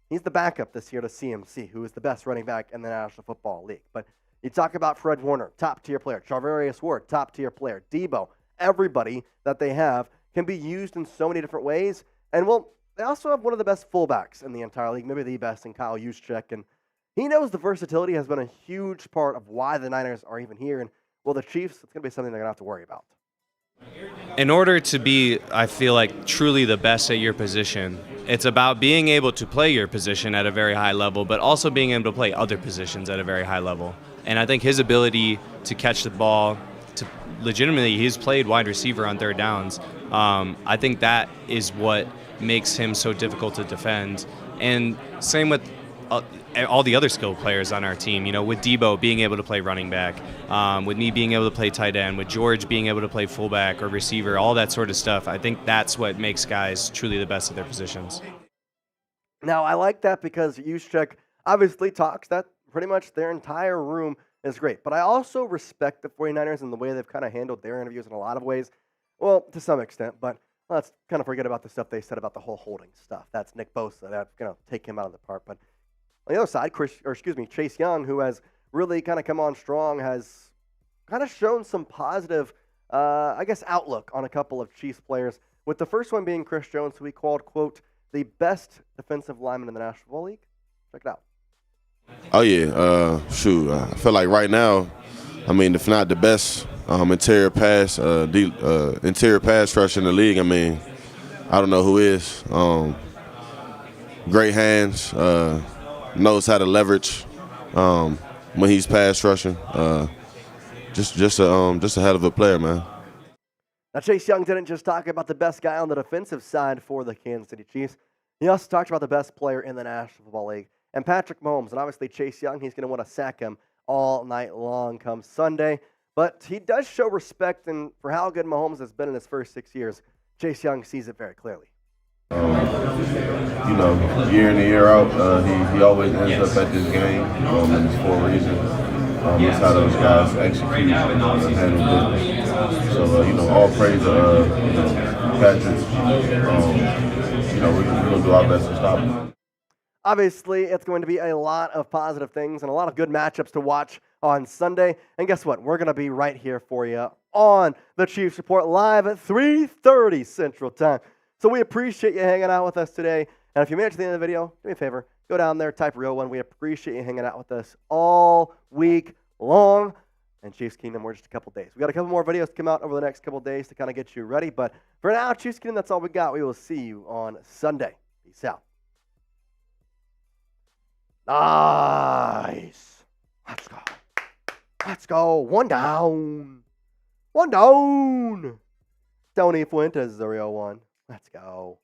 He's the backup this year to CMC, who is the best running back in the National Football League. But you talk about Fred Warner, top-tier player. Charvarius Ward, top-tier player. Deebo, everybody that they have can be used in so many different ways. And, well, they also have one of the best fullbacks in the entire league, maybe the best in Kyle Juszczyk. And he knows the versatility has been a huge part of why the Niners are even here. And, well, the Chiefs, it's going to be something they're going to have to worry about. In order to be, I feel like, truly the best at your position, it's about being able to play your position at a very high level, but also being able to play other positions at a very high level. And I think his ability to catch the ball, to legitimately, he's played wide receiver on third downs. I think that is what makes him so difficult to defend. And same with all the other skilled players on our team, with Deebo being able to play running back, with me being able to play tight end, with George being able to play fullback or receiver, all that sort of stuff. I think that's what makes guys truly the best at their positions. Now, I like that because Juszczyk obviously talks that pretty much their entire room is great. But I also respect the 49ers and the way they've kind of handled their interviews in a lot of ways. Well, to some extent, but let's kind of forget about the stuff they said about the whole holding stuff. That's Nick Bosa. That's going to take him out of the park. But on the other side, Chase Young, who has really kind of come on strong, has kind of shown some positive, outlook on a couple of Chiefs players, with the first one being Chris Jones, who he called, quote, the best defensive lineman in the National Football League. Check it out. Oh, yeah. I feel like right now, if not the best interior pass rush in the league, I don't know who is. Great hands. Knows how to leverage when he's pass rushing. Just a hell of a player, man. Now, Chase Young didn't just talk about the best guy on the defensive side for the Kansas City Chiefs. He also talked about the best player in the National Football League, and Patrick Mahomes. And obviously, Chase Young, he's going to want to sack him all night long come Sunday. But he does show respect for how good Mahomes has been in his first 6 years. Chase Young sees it very clearly. Year in and year out, he always ends up at this game, and it's for a reason. It's how those guys execute and handle business. So, all praise to Patrick. We're going to do our best to stop him. Obviously, it's going to be a lot of positive things and a lot of good matchups to watch on Sunday. And guess what? We're going to be right here for you on the Chiefs Report live at 3:30 Central Time. So we appreciate you hanging out with us today. And if you made it to the end of the video, do me a favor, go down there, type real one. We appreciate you hanging out with us all week long. And Chiefs Kingdom, we're just a couple days. We got a couple more videos to come out over the next couple days to kind of get you ready. But for now, Chiefs Kingdom, that's all we got. We will see you on Sunday. Peace out. Nice. Let's go. Let's go. One down. One down. Tony Fuentes is the real one. Let's go.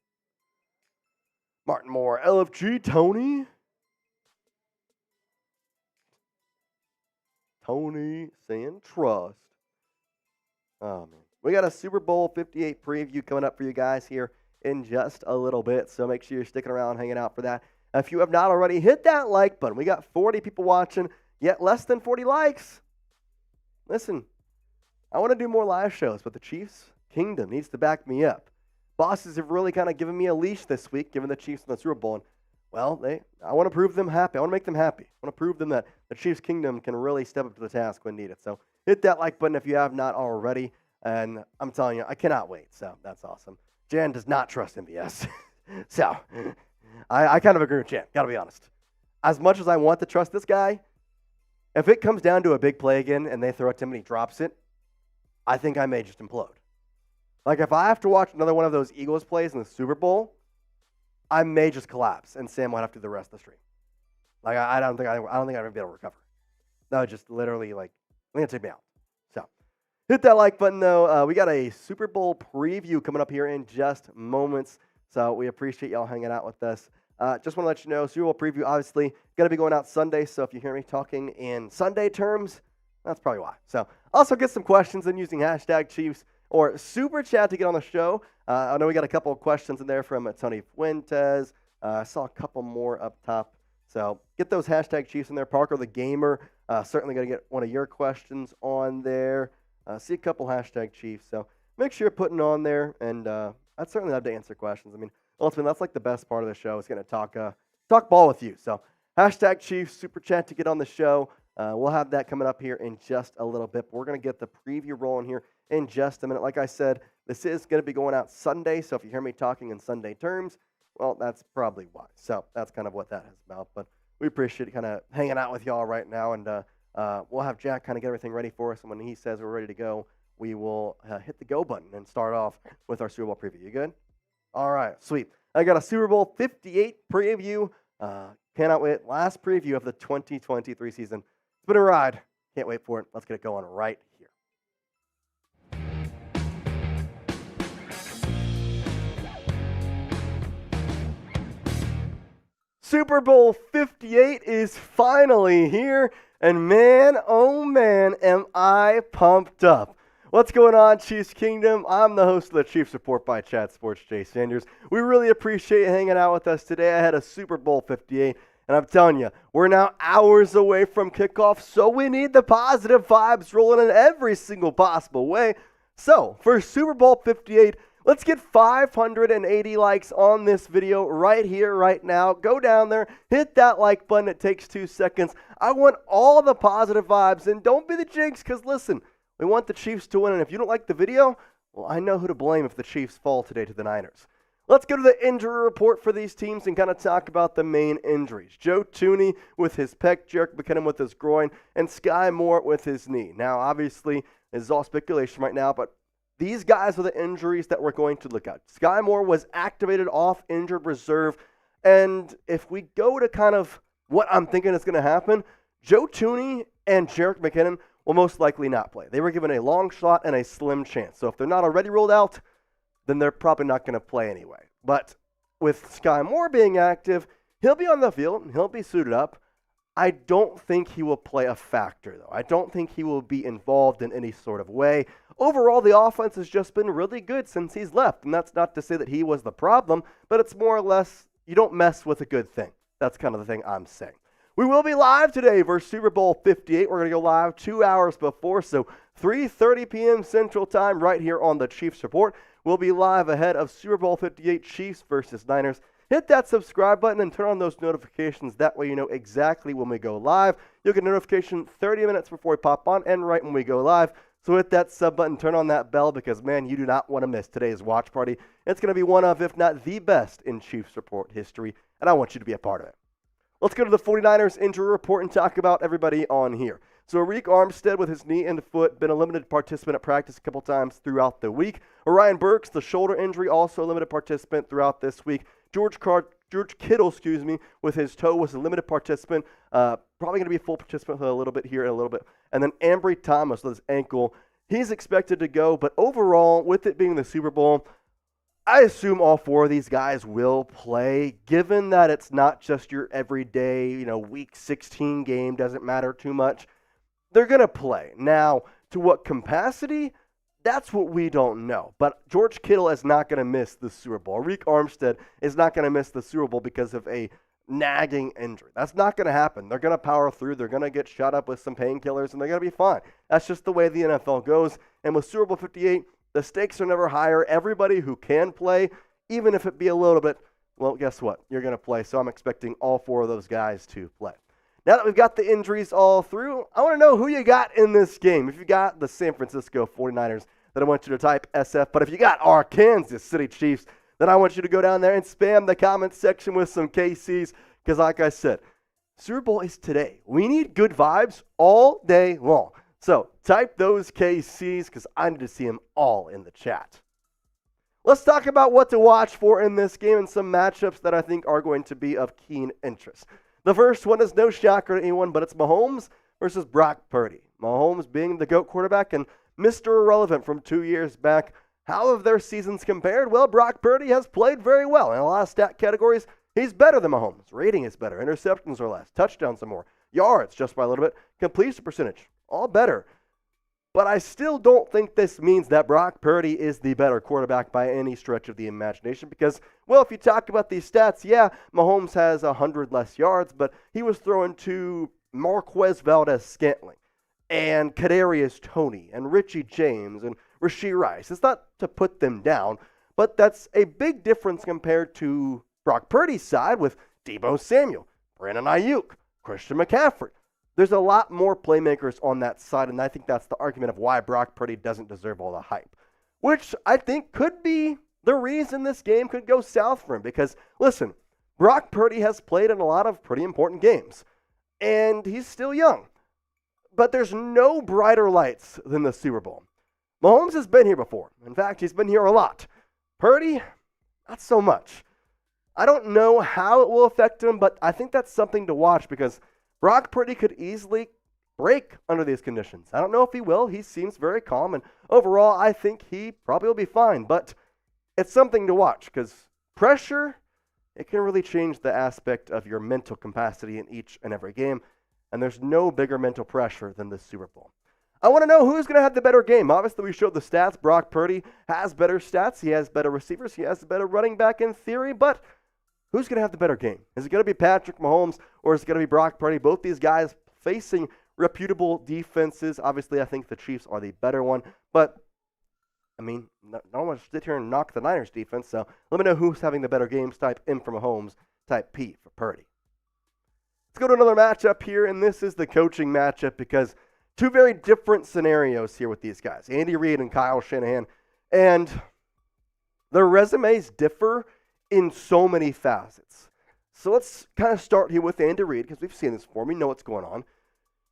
Martin Moore, LFG, Tony. Tony saying trust. Oh, man. We got a Super Bowl 58 preview coming up for you guys here in just a little bit, so make sure you're sticking around, hanging out for that. If you have not already, hit that like button. We got 40 people watching, yet less than 40 likes. Listen, I want to do more live shows, but the Chiefs Kingdom needs to back me up. Bosses have really kind of given me a leash this week, given the Chiefs in the Super Bowl. And, well, I want to prove them happy. I want to make them happy. I want to prove them that the Chiefs Kingdom can really step up to the task when needed. So hit that like button if you have not already. And I'm telling you, I cannot wait. So that's awesome. Jan does not trust MVS. So I kind of agree with Jan. Got to be honest. As much as I want to trust this guy, if it comes down to a big play again and they throw it to him and he drops it, I think I may just implode. Like if I have to watch another one of those Eagles plays in the Super Bowl, I may just collapse and Sam might have to do the rest of the stream. Like I don't think I'm gonna be able to recover. That would just literally I think it'd take me out. So hit that like button though. We got a Super Bowl preview coming up here in just moments. So we appreciate y'all hanging out with us. Just want to let you know, Super Bowl preview obviously going to be going out Sunday. So if you hear me talking in Sunday terms, that's probably why. So also get some questions in using hashtag Chiefs or Super Chat to get on the show. I know we got a couple of questions in there from Tony Fuentes. I saw a couple more up top. So get those hashtag Chiefs in there. Parker the Gamer, certainly going to get one of your questions on there. See a couple hashtag Chiefs. So make sure you're putting on there. And I'd certainly love to answer questions. I mean, ultimately, that's like the best part of the show is going to talk ball with you. So hashtag Chiefs, Super Chat to get on the show. We'll have that coming up here in just a little bit. But we're going to get the preview rolling here in just a minute. Like I said, this is going to be going out Sunday. So if you hear me talking in Sunday terms, well, that's probably why. So that's kind of what that is about. But we appreciate kind of hanging out with y'all right now. And we'll have Jack kind of get everything ready for us. And when he says we're ready to go, we will hit the go button and start off with our Super Bowl preview. You good? All right, sweet. I got a Super Bowl 58 preview. Cannot wait. Last preview of the 2023 season. It's been a ride. Can't wait for it. Let's get it going right here. Super Bowl 58 is finally here, and man, oh man, am I pumped up. What's going on, Chiefs Kingdom? I'm the host of the Chiefs Report by Chat Sports, Jace Andrews. We really appreciate you hanging out with us today. I had a Super Bowl 58, and I'm telling you, we're now hours away from kickoff, so we need the positive vibes rolling in every single possible way. So, for Super Bowl 58, let's get 580 likes on this video right here, right now. Go down there, hit that like button. It takes 2 seconds. I want all the positive vibes, and don't be the jinx, because listen, we want the Chiefs to win, and if you don't like the video, well, I know who to blame if the Chiefs fall today to the Niners. Let's go to the injury report for these teams and kind of talk about the main injuries. Joe Thuney with his pec, Jerick McKinnon with his groin, and Sky Moore with his knee. Now, obviously, this is all speculation right now, but these guys are the injuries that we're going to look at. Sky Moore was activated off injured reserve, and if we go to kind of what I'm thinking is going to happen, Joe Thuney and Jerick McKinnon will most likely not play. They were given a long shot and a slim chance. So if they're not already ruled out, then they're probably not going to play anyway. But with Sky Moore being active, he'll be on the field and he'll be suited up. I don't think he will play a factor, though. I don't think he will be involved in any sort of way. Overall, the offense has just been really good since he's left. And that's not to say that he was the problem, but it's more or less you don't mess with a good thing. That's kind of the thing I'm saying. We will be live today for Super Bowl 58. We're going to go live 2 hours before, so 3:30 p.m. Central Time right here on the Chiefs Report. We'll be live ahead of Super Bowl 58 Chiefs versus Niners. Hit that subscribe button and turn on those notifications. That way you know exactly when we go live. You'll get a notification 30 minutes before we pop on and right when we go live. So hit that sub button, turn on that bell, because, man, you do not want to miss today's watch party. It's going to be one of, if not the best in Chiefs report history, and I want you to be a part of it. Let's go to the 49ers injury report and talk about everybody on here. So Arik Armstead with his knee and foot, been a limited participant at practice a couple times throughout the week. Orion Burks, the shoulder injury, also a limited participant throughout this week. George Kittle, with his toe was a limited participant. Probably going to be a full participant for a little bit here and a little bit. And then Ambry Thomas with his ankle. He's expected to go, but overall, with it being the Super Bowl, I assume all four of these guys will play, given that it's not just your everyday, week 16 game, doesn't matter too much. They're going to play. Now, to what capacity? That's what we don't know. But George Kittle is not going to miss the Super Bowl. Arik Armstead is not going to miss the Super Bowl because of a nagging injury. That's not going to happen. They're going to power through. They're going to get shot up with some painkillers, and they're going to be fine. That's just the way the NFL goes. And with Super Bowl 58, the stakes are never higher. Everybody who can play, even if it be a little bit, well, guess what? You're going to play. So I'm expecting all four of those guys to play. Now that we've got the injuries all through, I want to know who you got in this game. If you got the San Francisco 49ers, then I want you to type SF. But if you got our Kansas City Chiefs, then I want you to go down there and spam the comment section with some KCs. Because like I said, Super Bowl is today. We need good vibes all day long. So type those KCs because I need to see them all in the chat. Let's talk about what to watch for in this game and some matchups that I think are going to be of keen interest. The first one is no shocker to anyone, but it's Mahomes versus Brock Purdy. Mahomes being the GOAT quarterback and Mr. Irrelevant from 2 years back. How have their seasons compared? Well, Brock Purdy has played very well. In a lot of stat categories, he's better than Mahomes. Rating is better. Interceptions are less. Touchdowns are more. Yards, just by a little bit. Completion percentage, all better. But I still don't think this means that Brock Purdy is the better quarterback by any stretch of the imagination because, well, if you talk about these stats, yeah, Mahomes has 100 less yards, but he was throwing to Marquez Valdez-Scantling and Kadarius Toney and Richie James and Rashee Rice. It's not to put them down, but that's a big difference compared to Brock Purdy's side with Deebo Samuel, Brandon Ayuk, Christian McCaffrey. There's a lot more playmakers on that side, and I think that's the argument of why Brock Purdy doesn't deserve all the hype, which I think could be the reason this game could go south for him because, listen, Brock Purdy has played in a lot of pretty important games, and he's still young. But there's no brighter lights than the Super Bowl. Mahomes has been here before. In fact, he's been here a lot. Purdy, not so much. I don't know how it will affect him, but I think that's something to watch because Brock Purdy could easily break under these conditions. I don't know if he will. He seems very calm, and overall, I think he probably will be fine. But it's something to watch because pressure, it can really change the aspect of your mental capacity in each and every game, and there's no bigger mental pressure than the Super Bowl. I want to know who's going to have the better game. Obviously, we showed the stats. Brock Purdy has better stats. He has better receivers. He has a better running back in theory, but who's going to have the better game? Is it going to be Patrick Mahomes or is it going to be Brock Purdy? Both these guys facing reputable defenses. Obviously, I think the Chiefs are the better one. But, I mean, no one wants to sit here and knock the Niners defense. So let me know who's having the better games. Type M for Mahomes. Type P for Purdy. Let's go to another matchup here, and this is the coaching matchup because two very different scenarios here with these guys. Andy Reid and Kyle Shanahan. And their resumes differ in so many facets. So let's kind of start here with Andy Reid because we've seen this before. We know what's going on.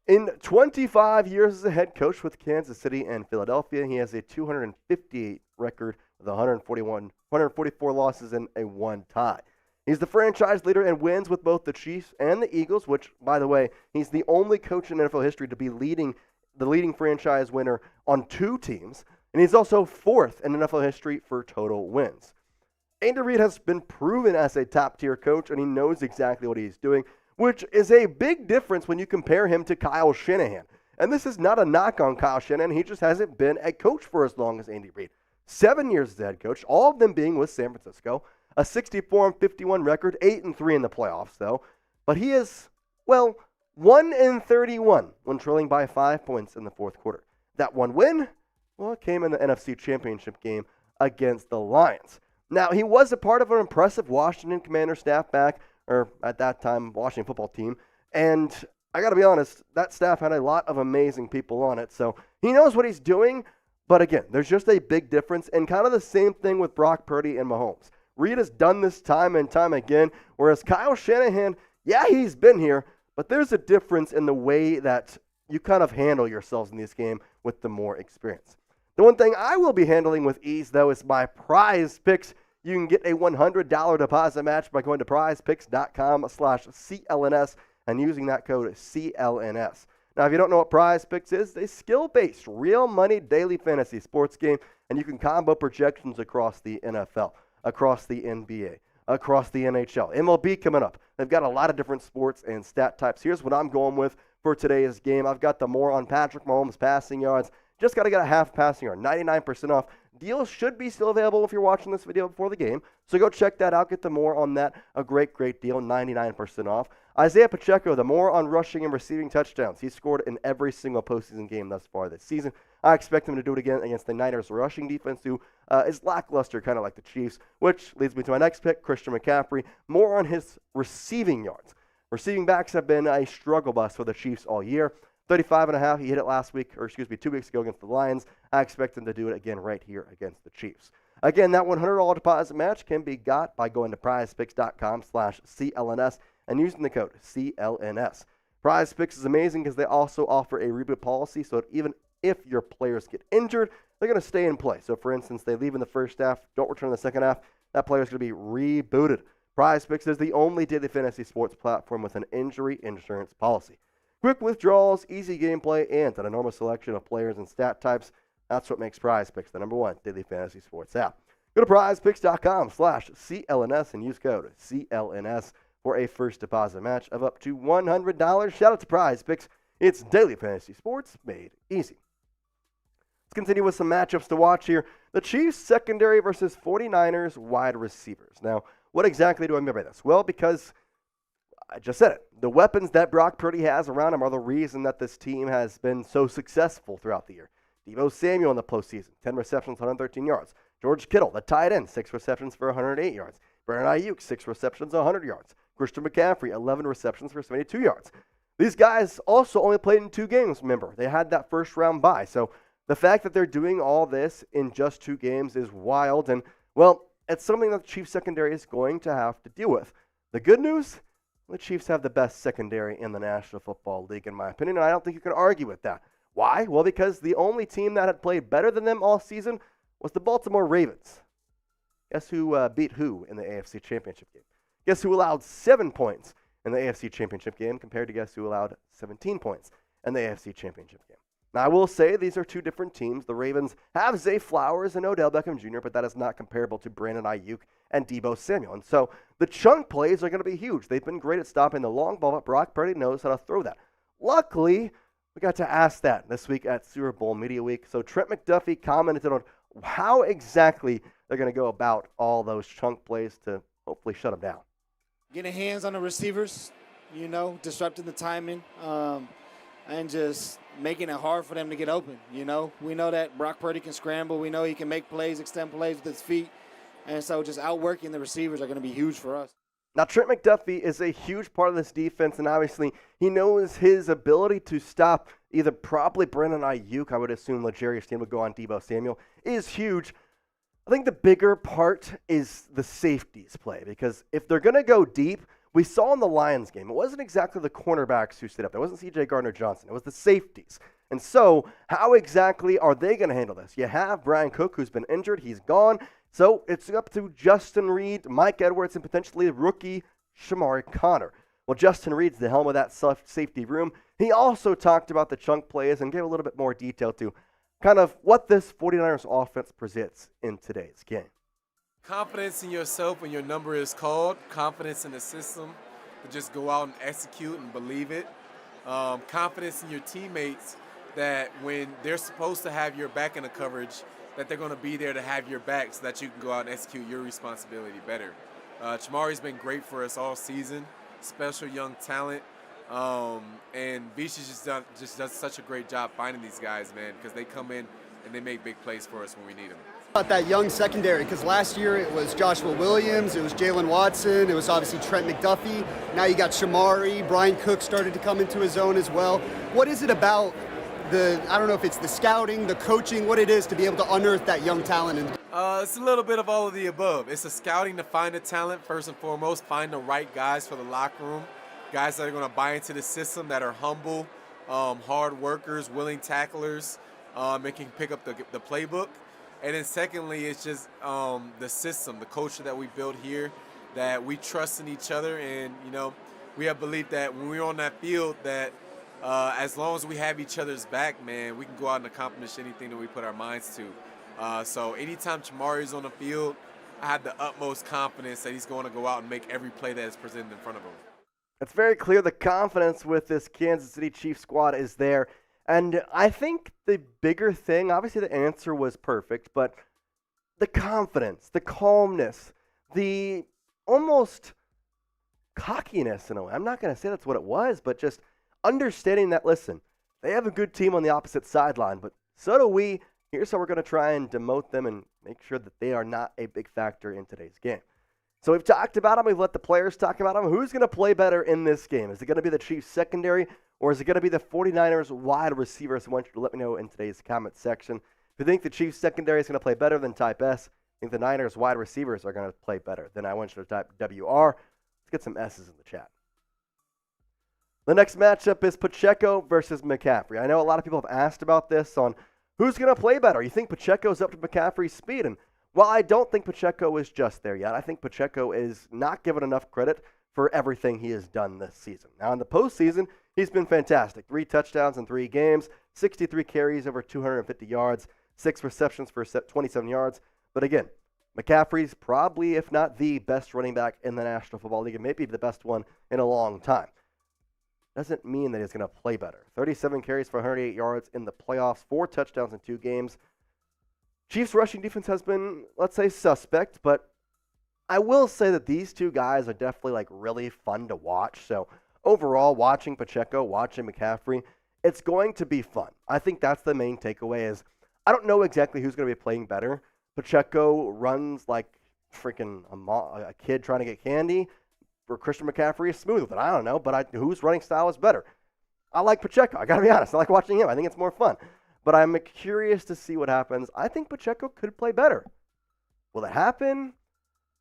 In 25 years as a head coach with Kansas City and Philadelphia, he has a 258 record with 144 losses and a 1 tie. He's the franchise leader and wins with both the Chiefs and the Eagles, which, by the way, he's the only coach in NFL history to be the leading franchise winner on 2 teams. And he's also 4th in NFL history for total wins. Andy Reid has been proven as a top-tier coach, and he knows exactly what he's doing, which is a big difference when you compare him to Kyle Shanahan. And this is not a knock on Kyle Shanahan. He just hasn't been a coach for as long as Andy Reid. 7 years as a head coach, all of them being with San Francisco. A 64-51 record, 8-3 in the playoffs, though. But he is, 1-31 when trailing by 5 points in the fourth quarter. That one win, it came in the NFC Championship game against the Lions. Now, he was a part of an impressive Washington Commander staff back, or at that time, Washington football team. And I got to be honest, that staff had a lot of amazing people on it. So He knows what he's doing, but again, there's just a big difference, and kind of the same thing with Brock Purdy and Mahomes. Reid has done this time and time again, whereas Kyle Shanahan, yeah, he's been here, but there's a difference in the way that you kind of handle yourselves in this game with the more experience. The one thing I will be handling with ease, though, is my prize picks. You can get a $100 deposit match by going to prizepicks.com/CLNS and using that code CLNS. Now, if you don't know what Prize Picks is, it's a skill-based, real money daily fantasy sports game, and you can combo projections across the NFL, across the NBA, across the NHL, MLB coming up. They've got a lot of different sports and stat types. Here's what I'm going with for today's game. I've got the more on Patrick Mahomes passing yards. Just got to get a half passing yard, 99% off. Deals should be still available if you're watching this video before the game. So go check that out. Get the more on that. A great, great deal, 99% off. Isaiah Pacheco, the more on rushing and receiving touchdowns. He's scored in every single postseason game thus far this season. I expect him to do it again against the Niners rushing defense, who is lackluster, kind of like the Chiefs, which leads me to my next pick, Christian McCaffrey. More on his receiving yards. Receiving backs have been a struggle bus for the Chiefs all year. 35.5, he hit it 2 weeks ago against the Lions. I expect him to do it again right here against the Chiefs. Again, that $100 deposit match can be got by going to prizepicks.com/CLNS and using the code CLNS. Prize Picks is amazing because they also offer a reboot policy, so that even if your players get injured, they're going to stay in play. So, for instance, they leave in the first half, don't return in the second half, that player is going to be rebooted. Prize Picks is the only daily fantasy sports platform with an injury insurance policy. Quick withdrawals, easy gameplay, and an enormous selection of players and stat types. That's what makes Prize Picks the #1 daily fantasy sports app. Go to prizepicks.com/CLNS and use code CLNS for a first deposit match of up to $100. Shout out to Prize Picks. It's daily fantasy sports made easy. Let's continue with some matchups to watch here. The Chiefs secondary versus 49ers wide receivers. Now, what exactly do I mean by this? Well, because I just said it. The weapons that Brock Purdy has around him are the reason that this team has been so successful throughout the year. Deebo Samuel in the postseason, 10 receptions, 113 yards. George Kittle, the tight end, 6 receptions for 108 yards. Brandon Ayuk, 6 receptions, 100 yards. Christian McCaffrey, 11 receptions for 72 yards. These guys also only played in 2 games, remember. They had that first round bye. So the fact that they're doing all this in just 2 games is wild. And, well, it's something that the Chiefs secondary is going to have to deal with. The good news, the Chiefs have the best secondary in the National Football League, in my opinion, and I don't think you can argue with that. Why? Well, because the only team that had played better than them all season was the Baltimore Ravens. Guess who beat who in the AFC Championship game? Guess who allowed 7 points in the AFC Championship game compared to guess who allowed 17 points in the AFC Championship game? Now, I will say these are 2 different teams. The Ravens have Zay Flowers and Odell Beckham Jr., but that is not comparable to Brandon Ayuk and Deebo Samuel. And so the chunk plays are going to be huge. They've been great at stopping the long ball, but Brock Purdy knows how to throw that. Luckily, we got to ask that this week at Super Bowl Media Week. So Trent McDuffie commented on how exactly they're going to go about all those chunk plays to hopefully shut them down. Getting hands on the receivers, disrupting the timing, and just making it hard for them to get open. We know that Brock Purdy can scramble. We know he can make plays, extend plays with his feet. And so just outworking the receivers are going to be huge for us. Now, Trent McDuffie is a huge part of this defense, and obviously he knows his ability to stop either probably Brandon Ayuk, I would assume L'Jarius Sneed would go on Deebo Samuel, is huge. I think the bigger part is the safeties play, because if they're going to go deep, we saw in the Lions game, it wasn't exactly the cornerbacks who stood up. It wasn't C.J. Gardner-Johnson. It was the safeties. And so how exactly are they going to handle this? You have Brian Cook, who's been injured. He's gone. So it's up to Justin Reid, Mike Edwards, and potentially rookie Shamari Connor. Well, Justin Reid's the helm of that safety room. He also talked about the chunk plays and gave a little bit more detail to kind of what this 49ers offense presents in today's game. Confidence in yourself when your number is called. Confidence in the system to just go out and execute and believe it. Confidence in your teammates that when they're supposed to have your back in the coverage, that they're going to be there to have your back so that you can go out and execute your responsibility better. Chamari's been great for us all season, special young talent. And Vici just does such a great job finding these guys, man, because they come in and they make big plays for us when we need them. About that young secondary, because last year it was Joshua Williams, it was Jalen Watson, it was obviously Trent McDuffie. Now you got Shamari, Brian Cook started to come into his own as well. What is it about I don't know if it's the scouting, the coaching, what it is to be able to unearth that young talent? It's a little bit of all of the above. It's the scouting to find the talent, first and foremost, find the right guys for the locker room, guys that are going to buy into the system, that are humble, hard workers, willing tacklers, and can pick up the playbook. And then secondly, it's just the system, the culture that we built here, that we trust in each other. And, we have belief that when we're on that field that as long as we have each other's back, man, we can go out and accomplish anything that we put our minds to. So anytime Chamari's on the field, I have the utmost confidence that he's going to go out and make every play that is presented in front of him. It's very clear the confidence with this Kansas City Chiefs squad is there. And I think the bigger thing, obviously the answer was perfect, but the confidence, the calmness, the almost cockiness in a way. I'm not going to say that's what it was, but just understanding that, listen, they have a good team on the opposite sideline, but so do we. Here's how we're going to try and demote them and make sure that they are not a big factor in today's game. So we've talked about them. We've let the players talk about them. Who's going to play better in this game? Is it going to be the Chiefs secondary, or is it going to be the 49ers wide receivers? I want you to let me know in today's comment section. If you think the Chiefs secondary is going to play better, then type S. I think the Niners wide receivers are going to play better, then I want you to type WR. Let's get some S's in the chat. The next matchup is Pacheco versus McCaffrey. I know a lot of people have asked about this on who's going to play better. You think Pacheco's up to McCaffrey's speed? And while I don't think Pacheco is just there yet, I think Pacheco is not given enough credit for everything he has done this season. Now, in the postseason, he's been fantastic. 3 touchdowns in 3 games, 63 carries over 250 yards, 6 receptions for 27 yards. But again, McCaffrey's probably, if not the best running back in the National Football League, and maybe the best one in a long time. Doesn't mean that he's going to play better. 37 carries for 108 yards in the playoffs, 4 touchdowns in 2 games. Chiefs' rushing defense has been, let's say, suspect, but I will say that these two guys are definitely really fun to watch. So overall, watching Pacheco, watching McCaffrey, it's going to be fun. I think that's the main takeaway is I don't know exactly who's going to be playing better. Pacheco runs like freaking a kid trying to get candy, or Christian McCaffrey is smooth with it. I don't know, but whose running style is better? I like Pacheco. I got to be honest. I like watching him. I think it's more fun. But I'm curious to see what happens. I think Pacheco could play better. Will it happen?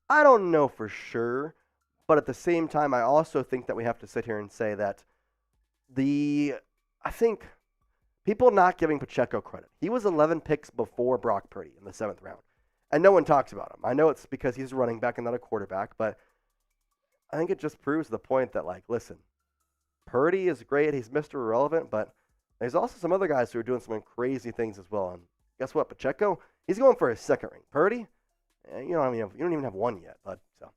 I don't know for sure. But at the same time, I also think that we have to sit here and say that I think people not giving Pacheco credit. He was 11 picks before Brock Purdy in the 7th round. And no one talks about him. I know it's because he's a running back and not a quarterback, but I think it just proves the point that, listen, Purdy is great. He's Mr. Irrelevant, but there's also some other guys who are doing some crazy things as well. And guess what? Pacheco, he's going for his 2nd ring. Purdy, you don't even have 1 yet, bud. So,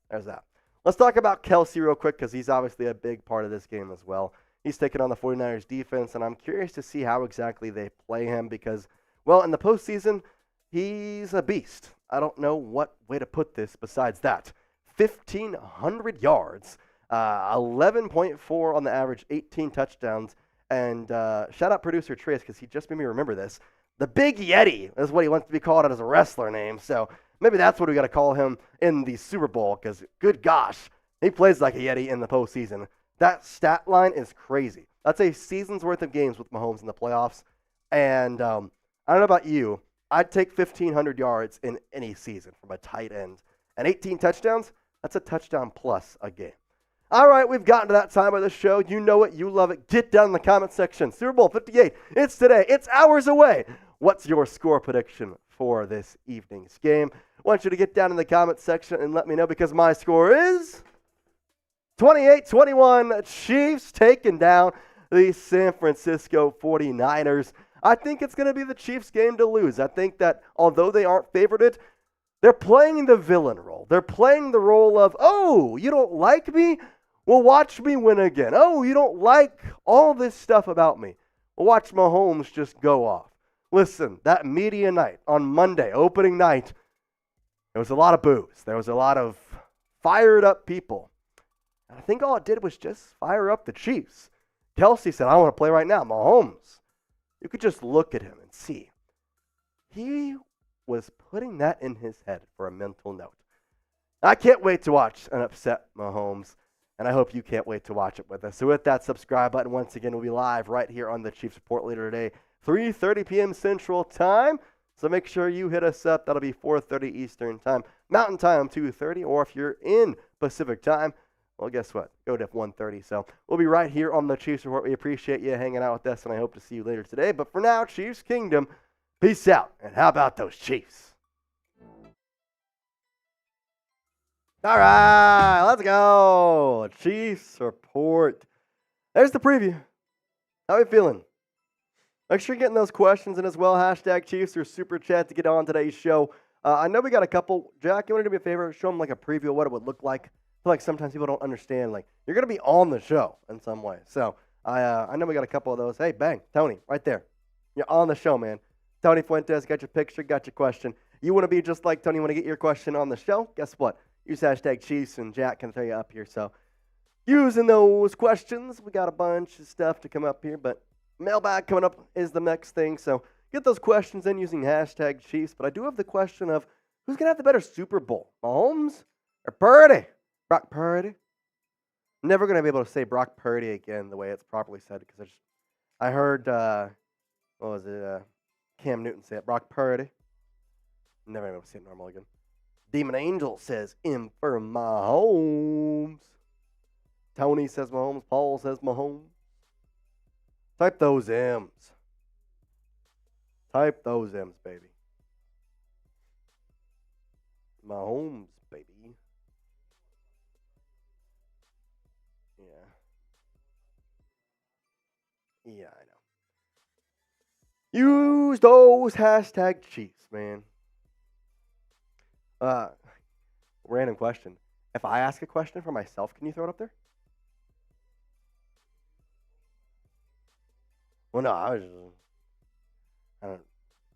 there's that. Let's talk about Kelce real quick because he's obviously a big part of this game as well. He's taking on the 49ers defense, and I'm curious to see how exactly they play him because, well, in the postseason, he's a beast. I don't know what way to put this besides that. 1,500 yards, 11.4 on the average, 18 touchdowns. And shout out producer Trace because he just made me remember this. The Big Yeti is what he wants to be called as a wrestler name. So maybe that's what we got to call him in the Super Bowl because, good gosh, he plays like a Yeti in the postseason. That stat line is crazy. That's a season's worth of games with Mahomes in the playoffs. And I don't know about you. I'd take 1,500 yards in any season from a tight end. And 18 touchdowns, that's a touchdown plus a game. All right, we've gotten to that time of the show. You know it. You love it. Get down in the comment section. Super Bowl 58. It's today. It's hours away. What's your score prediction for this evening's game? I want you to get down in the comment section and let me know because my score is 28-21. Chiefs taking down the San Francisco 49ers. I think it's going to be the Chiefs' game to lose. I think that although they aren't favored, they're playing the villain role. They're playing the role of, oh, you don't like me? Well, watch me win again. Oh, you don't like all this stuff about me? Well, watch Mahomes just go off. Listen, that media night on Monday, opening night, there was a lot of boos. There was a lot of fired up people. And I think all it did was just fire up the Chiefs. Kelce said, I want to play right now. Mahomes, you could just look at him and see. He was putting that in his head for a mental note. I can't wait to watch an upset Mahomes. and I hope you can't wait to watch it with us. So with that subscribe button, once again, we'll be live right here on the Chiefs Report later today, 3:30 p.m. Central Time. So make sure you hit us up. That'll be 4:30 Eastern Time, Mountain Time 2:30, or if you're in Pacific Time, well, guess what? Go to 1:30. So we'll be right here on the Chiefs Report. We appreciate you hanging out with us, and I hope to see you later today. But for now, Chiefs Kingdom, peace out, and how about those Chiefs? All right, let's go. Chiefs Report. There's the preview. How are we feeling? Make sure you're getting those questions in as well. Hashtag Chiefs or Super Chat to get on today's show. I know we got a couple. Jack, you want to do me a favor? Show them like a preview of what it would look like. I feel like sometimes people don't understand. Like, you're going to be on the show in some way. So I know we got a couple of those. Hey, bang, Tony, right there. You're on the show, man. Tony Fuentes, got your picture, got your question. You want to be just like Tony, want to get your question on the show? Guess what? Use hashtag Chiefs, and Jack can throw you up here. So using those questions, we got a bunch of stuff to come up here, but mailbag coming up is the next thing. So get those questions in using hashtag Chiefs. But I do have the question of who's going to have the better Super Bowl, Mahomes or Purdy? Brock Purdy. Never going to be able to say Brock Purdy again the way it's properly said because I heard, what was it, Cam Newton say it, Brock Purdy. Never going to be able to say it normal again. Demon Angel says, in for Mahomes. Tony says Mahomes. Paul says Mahomes. Type those M's. Type those M's, baby. Mahomes, baby. Yeah, I know. Use those hashtag Chiefs, man. Random question. If I ask a question for myself, can you throw it up there? Well, no, I don't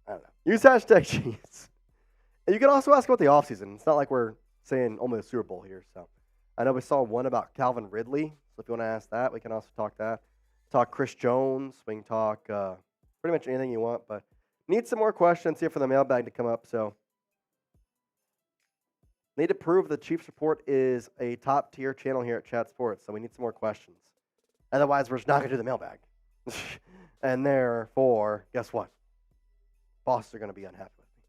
know. Use hashtag Chiefs. And you can also ask about the offseason. It's not like we're saying only the Super Bowl here. So I know we saw one about Calvin Ridley. So if you want to ask that, we can also talk that. Talk Chris Jones. We can talk pretty much anything you want. But need some more questions here for the mailbag to come up. So need to prove the Chiefs Report is a top-tier channel here at Chat Sports. So we need some more questions. Otherwise, we're just not going to do the mailbag. And therefore, guess what? Bosses are going to be unhappy with me.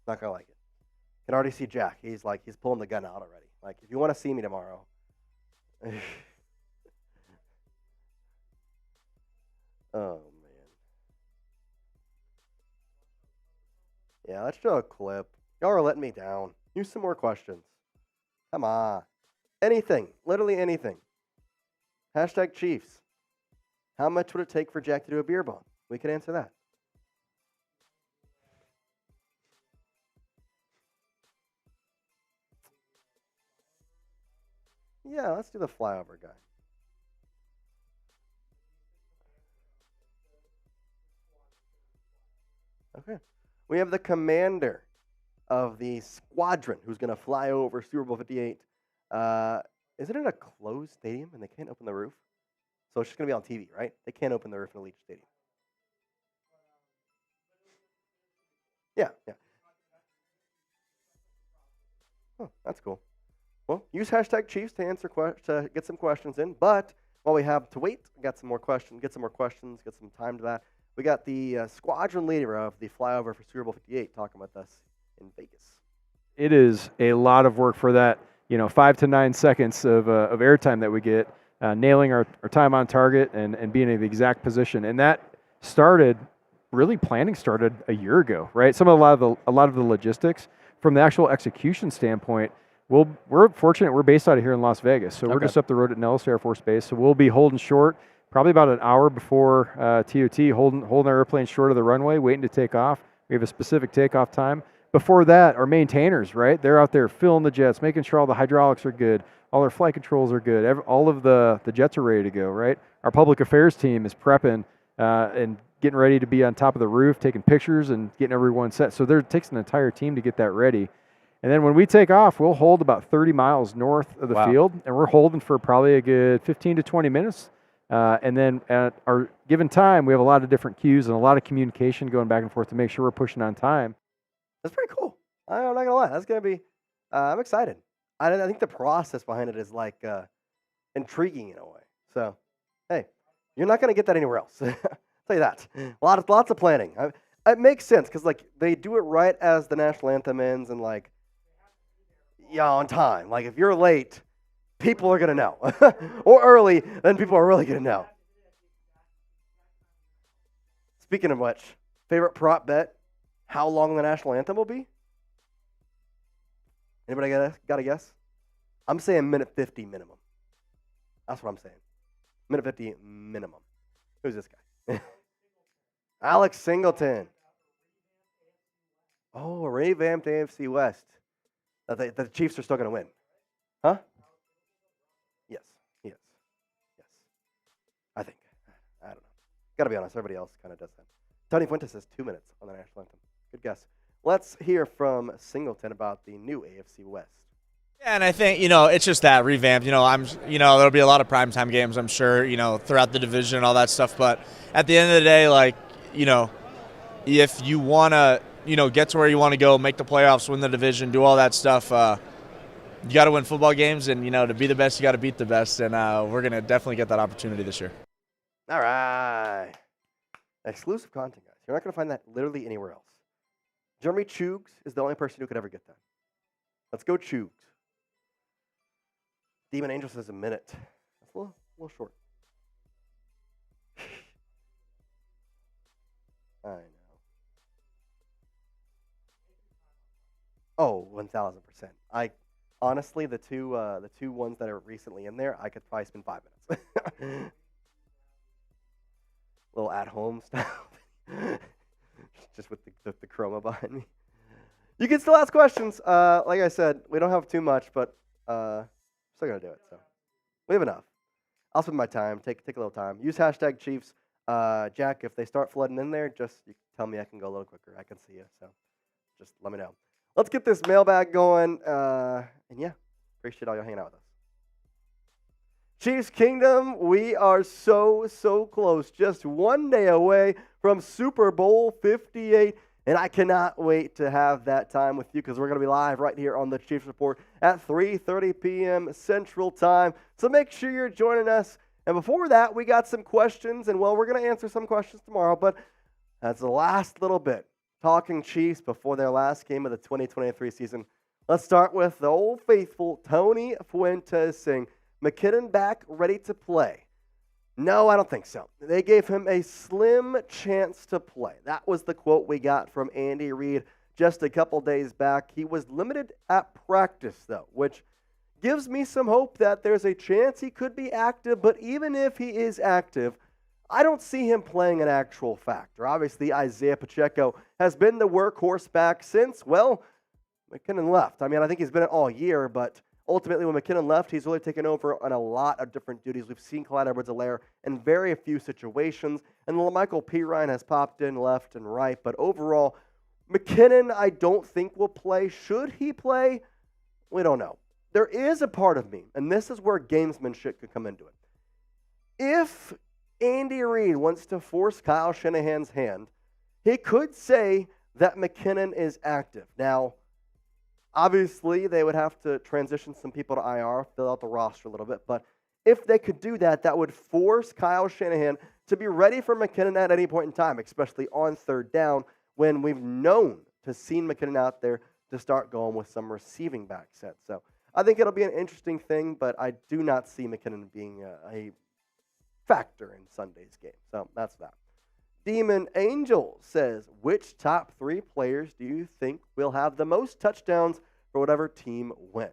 Not going to like it. Can already see Jack. He's pulling the gun out already. Like, if you want to see me tomorrow. Oh, man. Yeah, let's show a clip. Y'all are letting me down. Use some more questions. Come on. Anything. Literally anything. Hashtag Chiefs. How much would it take for Jack to do a beer bomb? We could answer that. Yeah, let's do the flyover guy. Okay. We have the commander of the squadron who's going to fly over Super Bowl 58. Isn't it a closed stadium and they can't open the roof? So it's just going to be on TV, right? They can't open the roof in Allegiant Stadium. Yeah. Oh, that's cool. Well, use hashtag Chiefs to answer to get some questions in. But while we have to wait, get some more questions, get some time to that. We got the squadron leader of the flyover for Super Bowl 58 talking with us in Vegas. It is a lot of work for that, 5 to 9 seconds of airtime that we get, nailing our time on target and being in the exact position. And that planning started a year ago, right? A lot of the logistics from the actual execution standpoint. We're fortunate. We're based out of here in Las Vegas, so we're just up the road at Nellis Air Force Base. So we'll be holding short probably about an hour before TOT, holding our airplane short of the runway, waiting to take off. We have a specific takeoff time. Before that, our maintainers, right? They're out there filling the jets, making sure all the hydraulics are good, all our flight controls are good, all of the jets are ready to go, right? Our public affairs team is prepping and getting ready to be on top of the roof, taking pictures and getting everyone set. So it takes an entire team to get that ready. And then when we take off, we'll hold about 30 miles north of the field, and we're holding for probably a good 15 to 20 minutes. And then at our given time, we have a lot of different cues and a lot of communication going back and forth to make sure we're pushing on time. That's pretty cool. I'm not going to lie. That's going to be, I'm excited. I think the process behind it is like intriguing in a way. So, hey, you're not going to get that anywhere else. I'll tell you that. Lots of planning. It makes sense because like they do it right as the national anthem ends and like on time. Like if you're late, people are going to know. Or early, then people are really going to know. Speaking of which, favorite prop bet, how long the national anthem will be? Anybody got a guess? I'm saying minute 50 minimum. That's what I'm saying. Minute 50 minimum. Who's this guy? Alex Singleton. Oh, a revamped AFC West. The Chiefs are still going to win. Huh? Yes. Yes. I think. I don't know. Got to be honest, everybody else kind of does that. Tony Fuentes says 2 minutes on the national anthem. Good guess. Let's hear from Singleton about the new AFC West. Yeah, and I think, it's just that revamped. There'll be a lot of primetime games, I'm sure, throughout the division and all that stuff. But at the end of the day, if you want to, get to where you want to go, make the playoffs, win the division, do all that stuff, you got to win football games. And, to be the best, you got to beat the best. And we're going to definitely get that opportunity this year. All right. Exclusive content, guys. You're not going to find that literally anywhere else. Jeremy Chugs is the only person who could ever get that. Let's go Chugs. Demon Angel says a minute. That's a little short. I know. Oh, 1,000%. Honestly, the two ones that are recently in there, I could probably spend 5 minutes. Little at-home stuff. Just with the chroma behind me. You can still ask questions. Like I said, we don't have too much, but still gonna do it. So we have enough. I'll spend my time. Take a little time. Use hashtag Chiefs. Jack, if they start flooding in there, just you tell me I can go a little quicker. I can see you. So just let me know. Let's get this mailbag going. And yeah, appreciate all you hanging out with us. Chiefs Kingdom, we are so close. Just 1 day away from Super Bowl 58. And I cannot wait to have that time with you because we're going to be live right here on the Chiefs Report at 3:30 p.m. Central Time. So make sure you're joining us. And before that, we got some questions. And, well, we're going to answer some questions tomorrow. But that's the last little bit. Talking Chiefs before their last game of the 2023 season. Let's start with the old faithful Tony Fuentes saying, McKinnon back, ready to play. No, I don't think so. They gave him a slim chance to play. That was the quote we got from Andy Reid just a couple days back. He was limited at practice, though, which gives me some hope that there's a chance he could be active. But even if he is active, I don't see him playing an actual factor. Obviously, Isaiah Pacheco has been the workhorse back since, well, McKinnon left. I mean, I think he's been it all year, but ultimately, when McKinnon left, he's really taken over on a lot of different duties. We've seen Clyde Edwards-Helaire in very few situations, and Michael Pirine has popped in left and right. But overall, McKinnon, I don't think will play. Should he play? We don't know. There is a part of me, and this is where gamesmanship could come into it. If Andy Reid wants to force Kyle Shanahan's hand, he could say that McKinnon is active. Now, obviously, they would have to transition some people to IR, fill out the roster a little bit. But if they could do that, that would force Kyle Shanahan to be ready for McKinnon at any point in time, especially on third down when we've known to see McKinnon out there to start going with some receiving back sets. So I think it'll be an interesting thing, but I do not see McKinnon being a factor in Sunday's game. So that's that. Demon Angel says, which top 3 players do you think will have the most touchdowns for whatever team wins?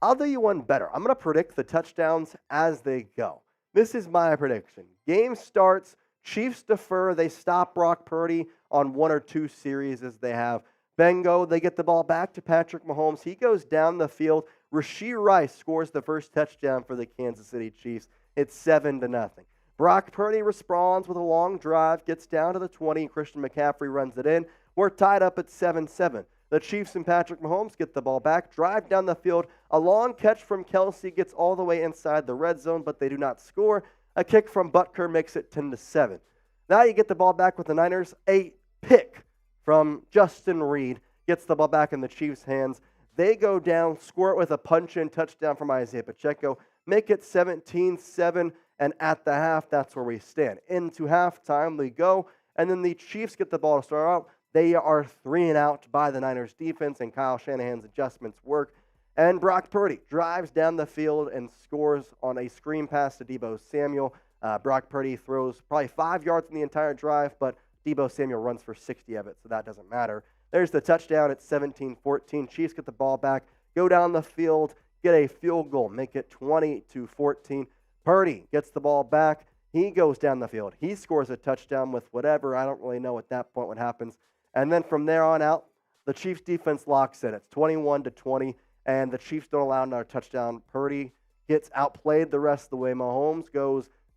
I'll do you one better. I'm going to predict the touchdowns as they go. This is my prediction. Game starts, Chiefs defer, they stop Brock Purdy on 1 or 2 series as they have. Bengo, they get the ball back to Patrick Mahomes. He goes down the field. Rashee Rice scores the first touchdown for the Kansas City Chiefs. It's 7-0. Brock Purdy responds with a long drive, gets down to the 20, and Christian McCaffrey runs it in. We're tied up at 7-7. The Chiefs and Patrick Mahomes get the ball back, drive down the field. A long catch from Kelce gets all the way inside the red zone, but they do not score. A kick from Butker makes it 10-7. Now you get the ball back with the Niners. A pick from Justin Reid gets the ball back in the Chiefs' hands. They go down, score it with a punch-in touchdown from Isaiah Pacheco, make it 17-7, and at the half, that's where we stand. Into halftime, we go, and then the Chiefs get the ball to start out. They are 3 and out by the Niners defense, and Kyle Shanahan's adjustments work. And Brock Purdy drives down the field and scores on a screen pass to Deebo Samuel. Brock Purdy throws probably 5 yards in the entire drive, but Deebo Samuel runs for 60 of it, so that doesn't matter. There's the touchdown at 17-14. Chiefs get the ball back, go down the field, get a field goal, make it 20-14. Purdy gets the ball back. He goes down the field. He scores a touchdown with whatever. I don't really know at that point what happens. And then from there on out, the Chiefs defense locks in. It's 21-20, and the Chiefs don't allow another touchdown. Purdy gets outplayed the rest of the way. Mahomes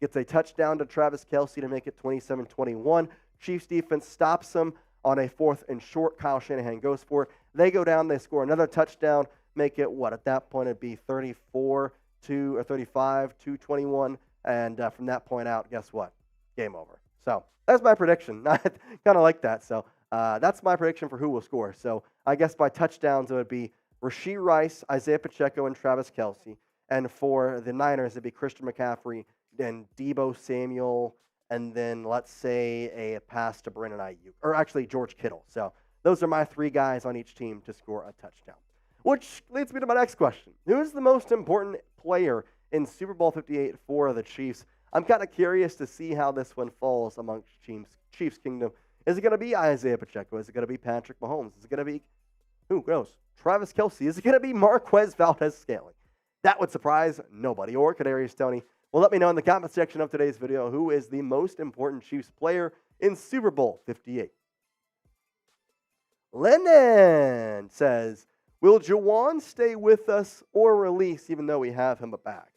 gets a touchdown to Travis Kelce to make it 27-21. Chiefs defense stops him on a 4th and short. Kyle Shanahan goes for it. They go down. They score another touchdown. Make it what? At that point, it'd be 35-21. And from that point out, guess what? Game over. So that's my prediction. I kind of like that. So that's my prediction for who will score. So I guess by touchdowns, it would be Rashee Rice, Isaiah Pacheco, and Travis Kelce. And for the Niners, it'd be Christian McCaffrey, then Deebo Samuel, and then let's say a pass to Brandon Ayuk, or actually George Kittle. So those are my 3 guys on each team to score a touchdown. Which leads me to my next question. Who is the most important player in Super Bowl 58 for the Chiefs? I'm kind of curious to see how this one falls amongst Chiefs Kingdom. Is it going to be Isaiah Pacheco? Is it going to be Patrick Mahomes? Is it going to be, who knows, Travis Kelce? Is it going to be Marquez Valdez-Scantling? That would surprise nobody. Or Kadarius Toney. Well, let me know in the comment section of today's video who is the most important Chiefs player in Super Bowl 58. Lennon says, will Juwan stay with us or release even though we have him a bag?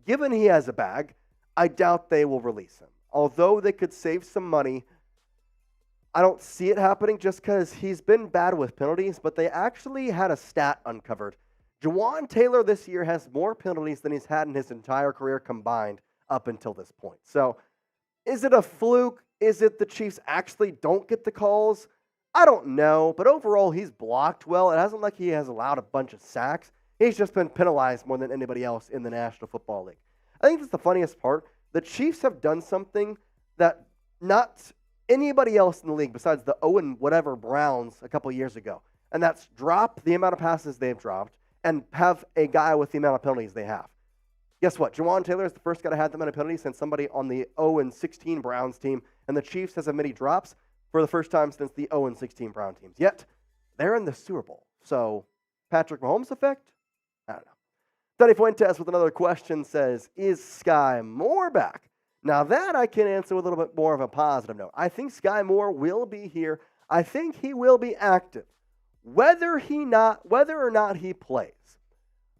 Given he has a bag, I doubt they will release him. Although they could save some money, I don't see it happening just because he's been bad with penalties, but they actually had a stat uncovered. Juwan Taylor this year has more penalties than he's had in his entire career combined up until this point. So is it a fluke? Is it the Chiefs actually don't get the calls? I don't know, but overall he's blocked well. It hasn't like he has allowed a bunch of sacks. He's just been penalized more than anybody else in the National Football League. I think that's the funniest part. The Chiefs have done something that not anybody else in the league besides the Owen whatever Browns a couple years ago, and that's drop the amount of passes they've dropped and have a guy with the amount of penalties they have. Guess what? Juwan Taylor is the first guy to have that many penalties since somebody on the 0-16 Browns team, and the Chiefs has as many drops for the first time since the 0-16 Brown teams. Yet, they're in the Super Bowl. So, Patrick Mahomes effect? I don't know. Teddy Fuentes with another question says, is Sky Moore back? Now that I can answer with a little bit more of a positive note. I think Sky Moore will be here. I think he will be active. Whether or not he plays,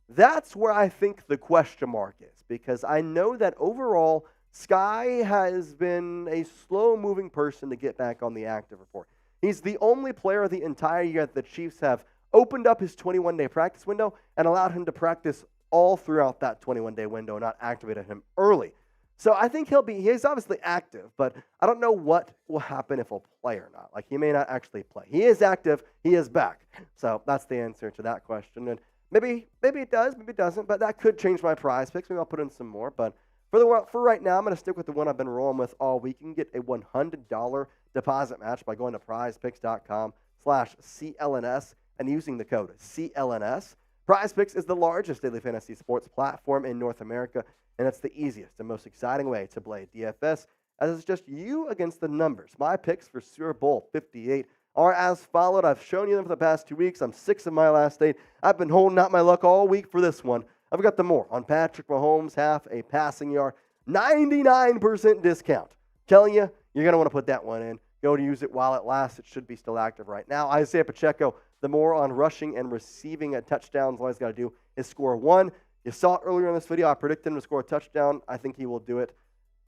that's where I think the question mark is, because I know that overall Sky has been a slow-moving person to get back on the active report. He's the only player the entire year that the Chiefs have opened up his 21-day practice window and allowed him to practice all throughout that 21-day window and not activated him early. So I think he's obviously active, but I don't know what will happen if he'll play or not. Like, he may not actually play. He is active. He is back. So that's the answer to that question. And maybe it does, maybe it doesn't, but that could change my prize picks. Maybe I'll put in some more. But for right now, I'm going to stick with the one I've been rolling with all week. You can get a $100 deposit match by going to prizepicks.com/CLNS and using the code CLNS. PrizePicks is the largest daily fantasy sports platform in North America, and it's the easiest and most exciting way to play DFS, as it's just you against the numbers. My picks for Super Bowl 58 are as followed. I've shown you them for the past 2 weeks. I'm 6 of my last 8. I've been holding out my luck all week for this one. I've got the more on Patrick Mahomes, half a passing yard, 99% discount. Telling you, you're going to want to put that one in. Go to use it while it lasts. It should be still active right now. Isaiah Pacheco, the more on rushing and receiving at touchdowns. All he's got to do is score one. You saw it earlier in this video. I predicted him to score a touchdown. I think he will do it.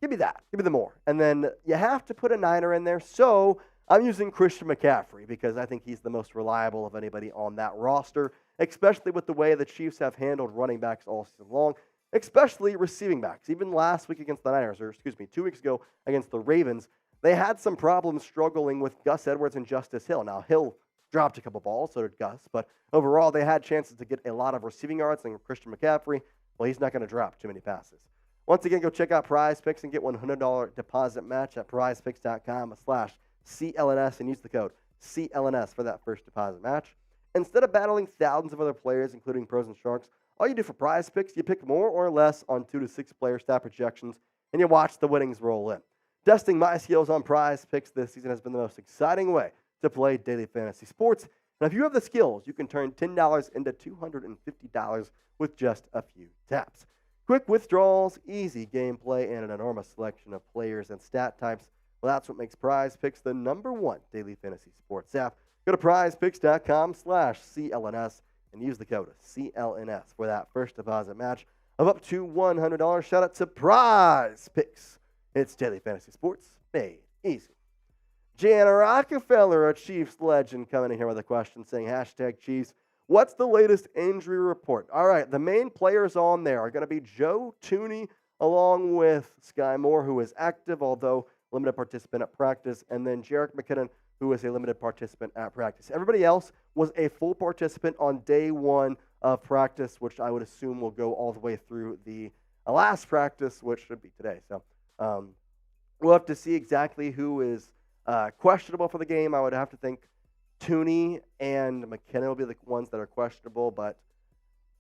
Give me that. Give me the more. And then you have to put a Niner in there. So I'm using Christian McCaffrey because I think he's the most reliable of anybody on that roster, especially with the way the Chiefs have handled running backs all season long, especially receiving backs. Even last week against the Niners, 2 weeks ago against the Ravens, they had some problems struggling with Gus Edwards and Justice Hill. Now, Hill dropped a couple balls, so did Gus. But overall, they had chances to get a lot of receiving yards. And Christian McCaffrey, well, he's not going to drop too many passes. Once again, go check out Prize Picks and get $100 deposit match at prizepicks.com/CLNS and use the code CLNS for that first deposit match. Instead of battling thousands of other players, including pros and sharks, all you do for Prize Picks, you pick more or less on 2 to 6 player stat projections, and you watch the winnings roll in. Testing my skills on Prize Picks this season has been the most exciting way to play daily fantasy sports. And if you have the skills, you can turn $10 into $250 with just a few taps. Quick withdrawals, easy gameplay, and an enormous selection of players and stat types. Well, that's what makes Prize Picks the #1 daily fantasy sports app. Go to prizepicks.com/CLNS and use the code CLNS for that first deposit match of up to $100. Shout out to Prize Picks. It's daily fantasy sports made easy. Jan Rockefeller, a Chiefs legend, coming in here with a question saying, #Chiefs, what's the latest injury report? All right, the main players on there are going to be Joe Thuney along with Sky Moore, who is active, although limited participant at practice, and then Jerick McKinnon, who is a limited participant at practice. Everybody else was a full participant on day 1 of practice, which I would assume will go all the way through the last practice, which should be today. So we'll have to see exactly who is questionable for the game. I would have to think Thuney and McKinnon will be the ones that are questionable, but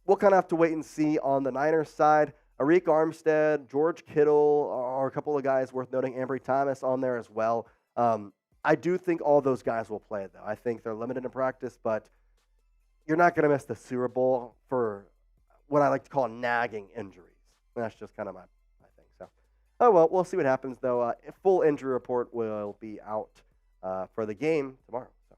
we'll kind of have to wait and see on the Niners side. Arik Armstead, George Kittle are a couple of guys worth noting. Ambry Thomas on there as well. I do think all those guys will play, though. I think they're limited in practice, but you're not going to miss the Super Bowl for what I like to call nagging injuries. And that's just kind of my thing. So, oh, well, we'll see what happens, though. A full injury report will be out for the game tomorrow. So.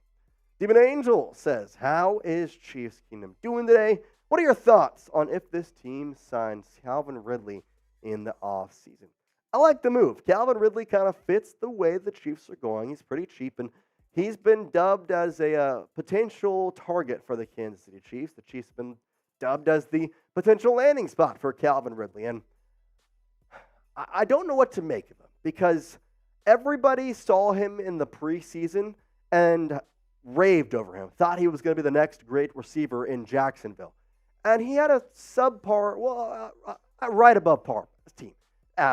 Demon Angel says, how is Chiefs Kingdom doing today? What are your thoughts on if this team signs Calvin Ridley in the offseason? I like the move. Calvin Ridley kind of fits the way the Chiefs are going. He's pretty cheap, and he's been dubbed as a potential target for the Kansas City Chiefs. The Chiefs have been dubbed as the potential landing spot for Calvin Ridley, and I don't know what to make of him because everybody saw him in the preseason and raved over him, thought he was going to be the next great receiver in Jacksonville. And he had a subpar, right above par team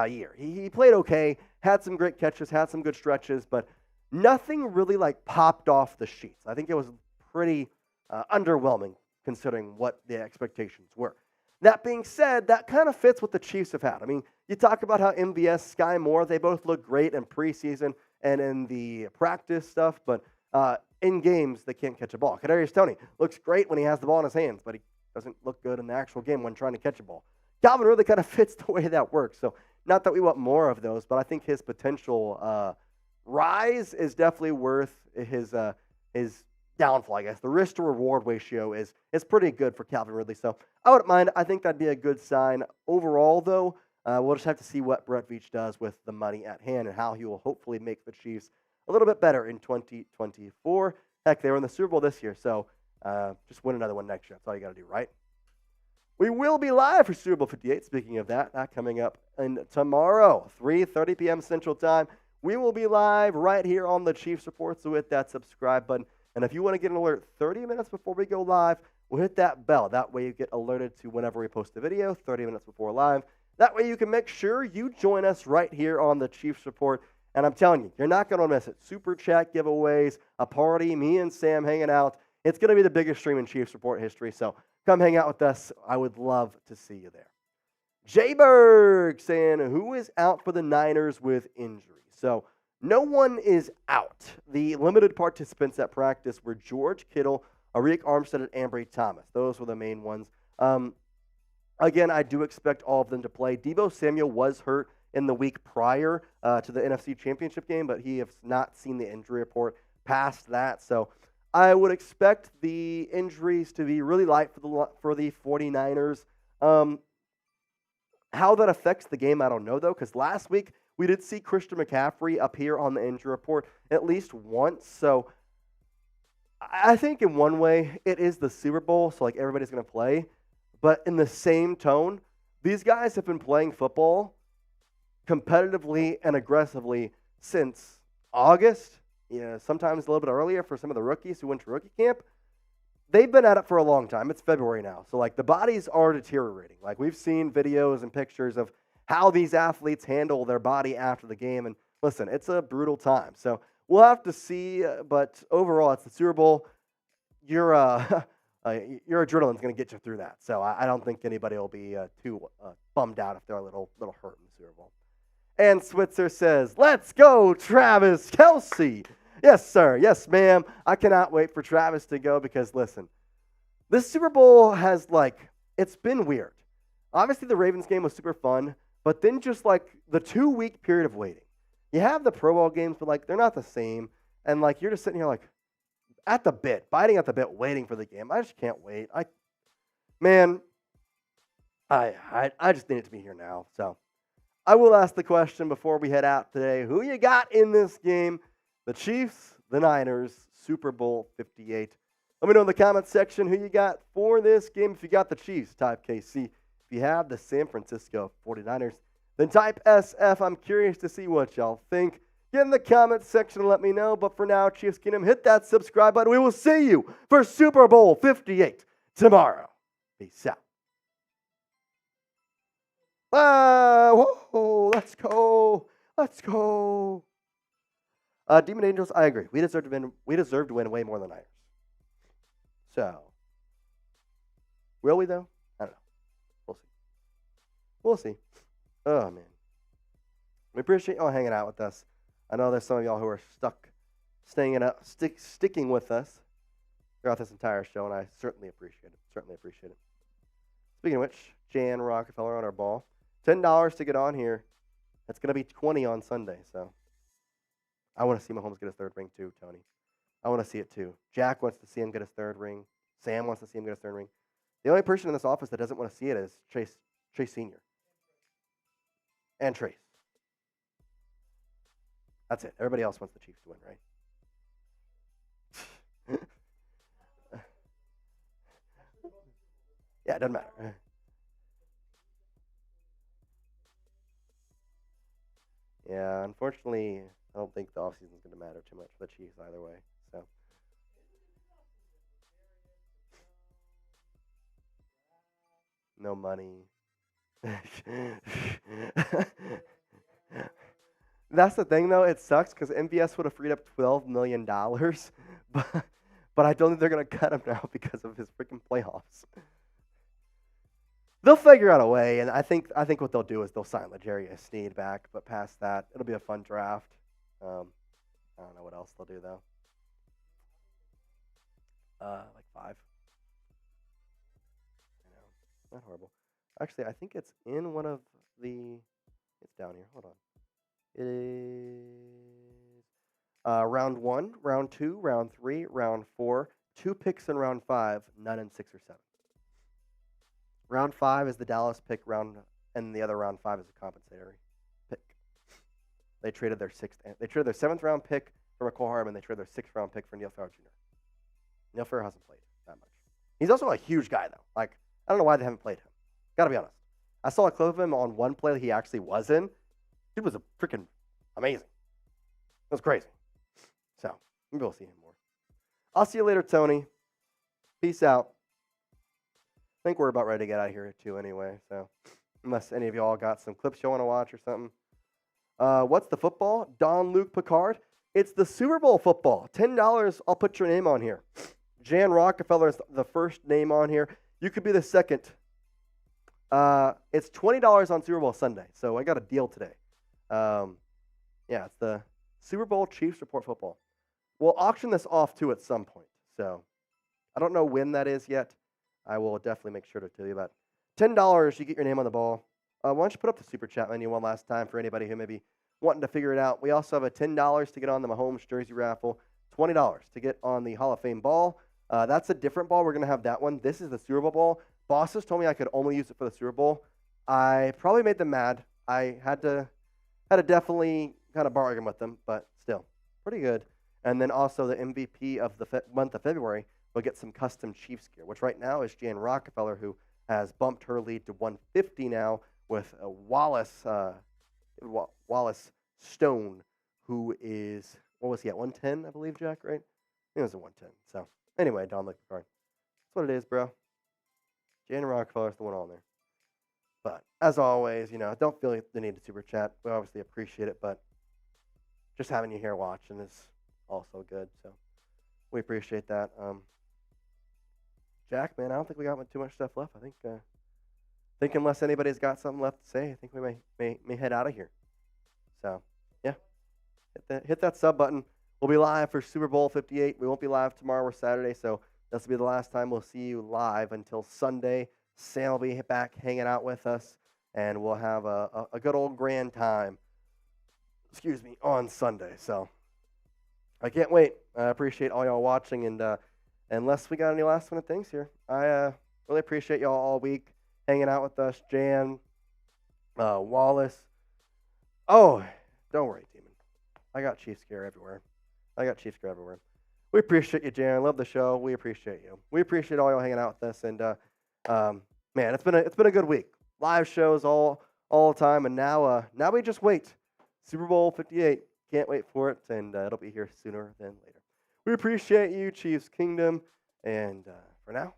year. He played okay, had some great catches, had some good stretches, but nothing really popped off the sheets. I think it was pretty underwhelming considering what the expectations were. That being said, that kind of fits what the Chiefs have had. I mean, you talk about how MVS, Sky Moore, they both look great in preseason and in the practice stuff, but in games, they can't catch a ball. Kadarius Toney looks great when he has the ball in his hands, but he doesn't look good in the actual game when trying to catch a ball. Calvin really kind of fits the way that works. So not that we want more of those, but I think his potential rise is definitely worth his downfall, I guess. The risk to reward ratio is pretty good for Calvin Ridley. So I wouldn't mind. I think that'd be a good sign. Overall, though, we'll just have to see what Brett Veach does with the money at hand and how he will hopefully make the Chiefs a little bit better in 2024. Heck, they were in the Super Bowl this year, so just win another one next year. That's all you got to do, right? We will be live for Super Bowl 58. Speaking of that coming up tomorrow, 3:30 p.m. Central Time. We will be live right here on the Chiefs Report, so hit that subscribe button. And if you want to get an alert 30 minutes before we go live, we'll hit that bell. That way you get alerted to whenever we post a video, 30 minutes before live. That way you can make sure you join us right here on the Chiefs Report. And I'm telling you, you're not going to miss it. Super chat giveaways, a party, me and Sam hanging out. It's going to be the biggest stream in Chiefs Report history, so come hang out with us. I would love to see you there. Jayberg saying, who is out for the Niners with injury? So no one is out. The limited participants at practice were George Kittle, Arik Armstead, and Ambry Thomas. Those were the main ones. Again, I do expect all of them to play. Deebo Samuel was hurt in the week prior to the NFC Championship game, but he has not seen the injury report past that. So I would expect the injuries to be really light for the 49ers. How that affects the game, I don't know, though, because last week we did see Christian McCaffrey appear on the injury report at least once. So I think in one way it is the Super Bowl, so everybody's going to play. But in the same tone, these guys have been playing football competitively and aggressively since August, sometimes a little bit earlier for some of the rookies who went to rookie camp. They've been at it for a long time. It's February now. So, like, the bodies are deteriorating. Like, we've seen videos and pictures of how these athletes handle their body after the game. And listen, it's a brutal time. So, we'll have to see. But overall, it's the Super Bowl. Your adrenaline's going to get you through that. So, I don't think anybody will be too bummed out if they're a little hurt in the Super Bowl. And Switzer says, let's go, Travis Kelce. Yes, sir. Yes, ma'am. I cannot wait for Travis to go because, listen, this Super Bowl has, it's been weird. Obviously, the Ravens game was super fun, but then just, the 2-week period of waiting. You have the Pro Bowl games, but, they're not the same. And, you're just sitting here, at the bit, biting at the bit, waiting for the game. I just can't wait. I just need it to be here now. So, I will ask the question before we head out today. Who you got in this game? The Chiefs, the Niners, Super Bowl 58. Let me know in the comments section who you got for this game. If you got the Chiefs, type KC. If you have the San Francisco 49ers, then type SF. I'm curious to see what y'all think. Get in the comments section and let me know. But for now, Chiefs Kingdom, hit that subscribe button. We will see you for Super Bowl 58 tomorrow. Peace out. Whoa, let's go. Let's go. Demon Angels, I agree. We deserve to win way more than Niners. So, will we though? I don't know. We'll see. We'll see. Oh man, we appreciate y'all hanging out with us. I know there's some of y'all who are sticking with us throughout this entire show, and I certainly appreciate it. Certainly appreciate it. Speaking of which, Jan Rockefeller on our ball. $10 to get on here. That's gonna be $20 on Sunday. So. I want to see Mahomes get his third ring too, Tony. I want to see it too. Jack wants to see him get his third ring. Sam wants to see him get his third ring. The only person in this office that doesn't want to see it is Trace Sr. and Trace. That's it. Everybody else wants the Chiefs to win, right? Yeah, it doesn't matter. Yeah, unfortunately, I don't think the offseason is going to matter too much for the Chiefs either way. So, no money. That's the thing, though. It sucks because MVS would have freed up $12 million, but I don't think they're going to cut him now because of his freaking playoffs. They'll figure out a way, and I think what they'll do is they'll sign L'Jarius Sneed back. But past that, it'll be a fun draft. I don't know what else they'll do though. 5. I know, not horrible. Actually, I think it's in one of the. It's down here. Hold on. It is round 1, round 2, round 3, round 4. 2 picks in round 5. None in 6 or 7. Round 5 is the Dallas pick. And the other round 5 is a compensatory pick. They traded their 7th round pick for McCall Hardman. They traded their 6th round pick for Neil Farrell Jr. Neil Farrell hasn't played that much. He's also a huge guy though. I don't know why they haven't played him. Gotta be honest. I saw a clip of him on one play that he actually was in. Dude was a freaking amazing. It was crazy. So maybe we'll see him more. I'll see you later, Tony. Peace out. I think we're about ready to get out of here too anyway. So unless any of y'all got some clips you want to watch or something. What's the football? Don Luke Picard. It's the Super Bowl football. $10. I'll put your name on here. Jan Rockefeller is the first name on here. You could be the second. It's $20 on Super Bowl Sunday. So I got a deal today. It's the Super Bowl Chiefs Report Football. We'll auction this off too at some point. So I don't know when that is yet. I will definitely make sure to tell you about it. $10, you get your name on the ball. Why don't you put up the super chat menu one last time for anybody who may be wanting to figure it out. We also have a $10 to get on the Mahomes jersey raffle, $20 to get on the Hall of Fame ball. That's a different ball. We're going to have that one. This is the Super Bowl ball. Bosses told me I could only use it for the Super Bowl. I probably made them mad. I had to definitely kind of bargain with them, but still, pretty good. And then also the MVP of the month of February will get some custom Chiefs gear, which right now is Jan Rockefeller, who has bumped her lead to 150 now with Wallace Stone, who is what was he at, 110, I believe, Jack, right? He was a 110. So, anyway, Don Picard. That's what it is, bro. Jan Rockefeller's the one on there. But, as always, don't feel the need to super chat. We obviously appreciate it, but just having you here watching is also good. So, we appreciate that. Jack, man, I don't think we got too much stuff left. I think unless anybody's got something left to say, I think we may head out of here. So, yeah, hit that sub button. We'll be live for Super Bowl 58. We won't be live tomorrow or Saturday, so this will be the last time we'll see you live until Sunday. Sam will be back hanging out with us, and we'll have a good old grand time, on Sunday. So, I can't wait. I appreciate all y'all watching, and unless we got any last minute things here, I really appreciate y'all all week hanging out with us. Jan, Wallace. Oh, don't worry, Demon. I got Chiefs gear everywhere. We appreciate you, Jan. Love the show. We appreciate you. We appreciate all y'all hanging out with us. And man, it's been a good week. Live shows all the time, and now we just wait. Super Bowl 58. Can't wait for it, and it'll be here sooner than later. We appreciate you, Chiefs Kingdom, and for now,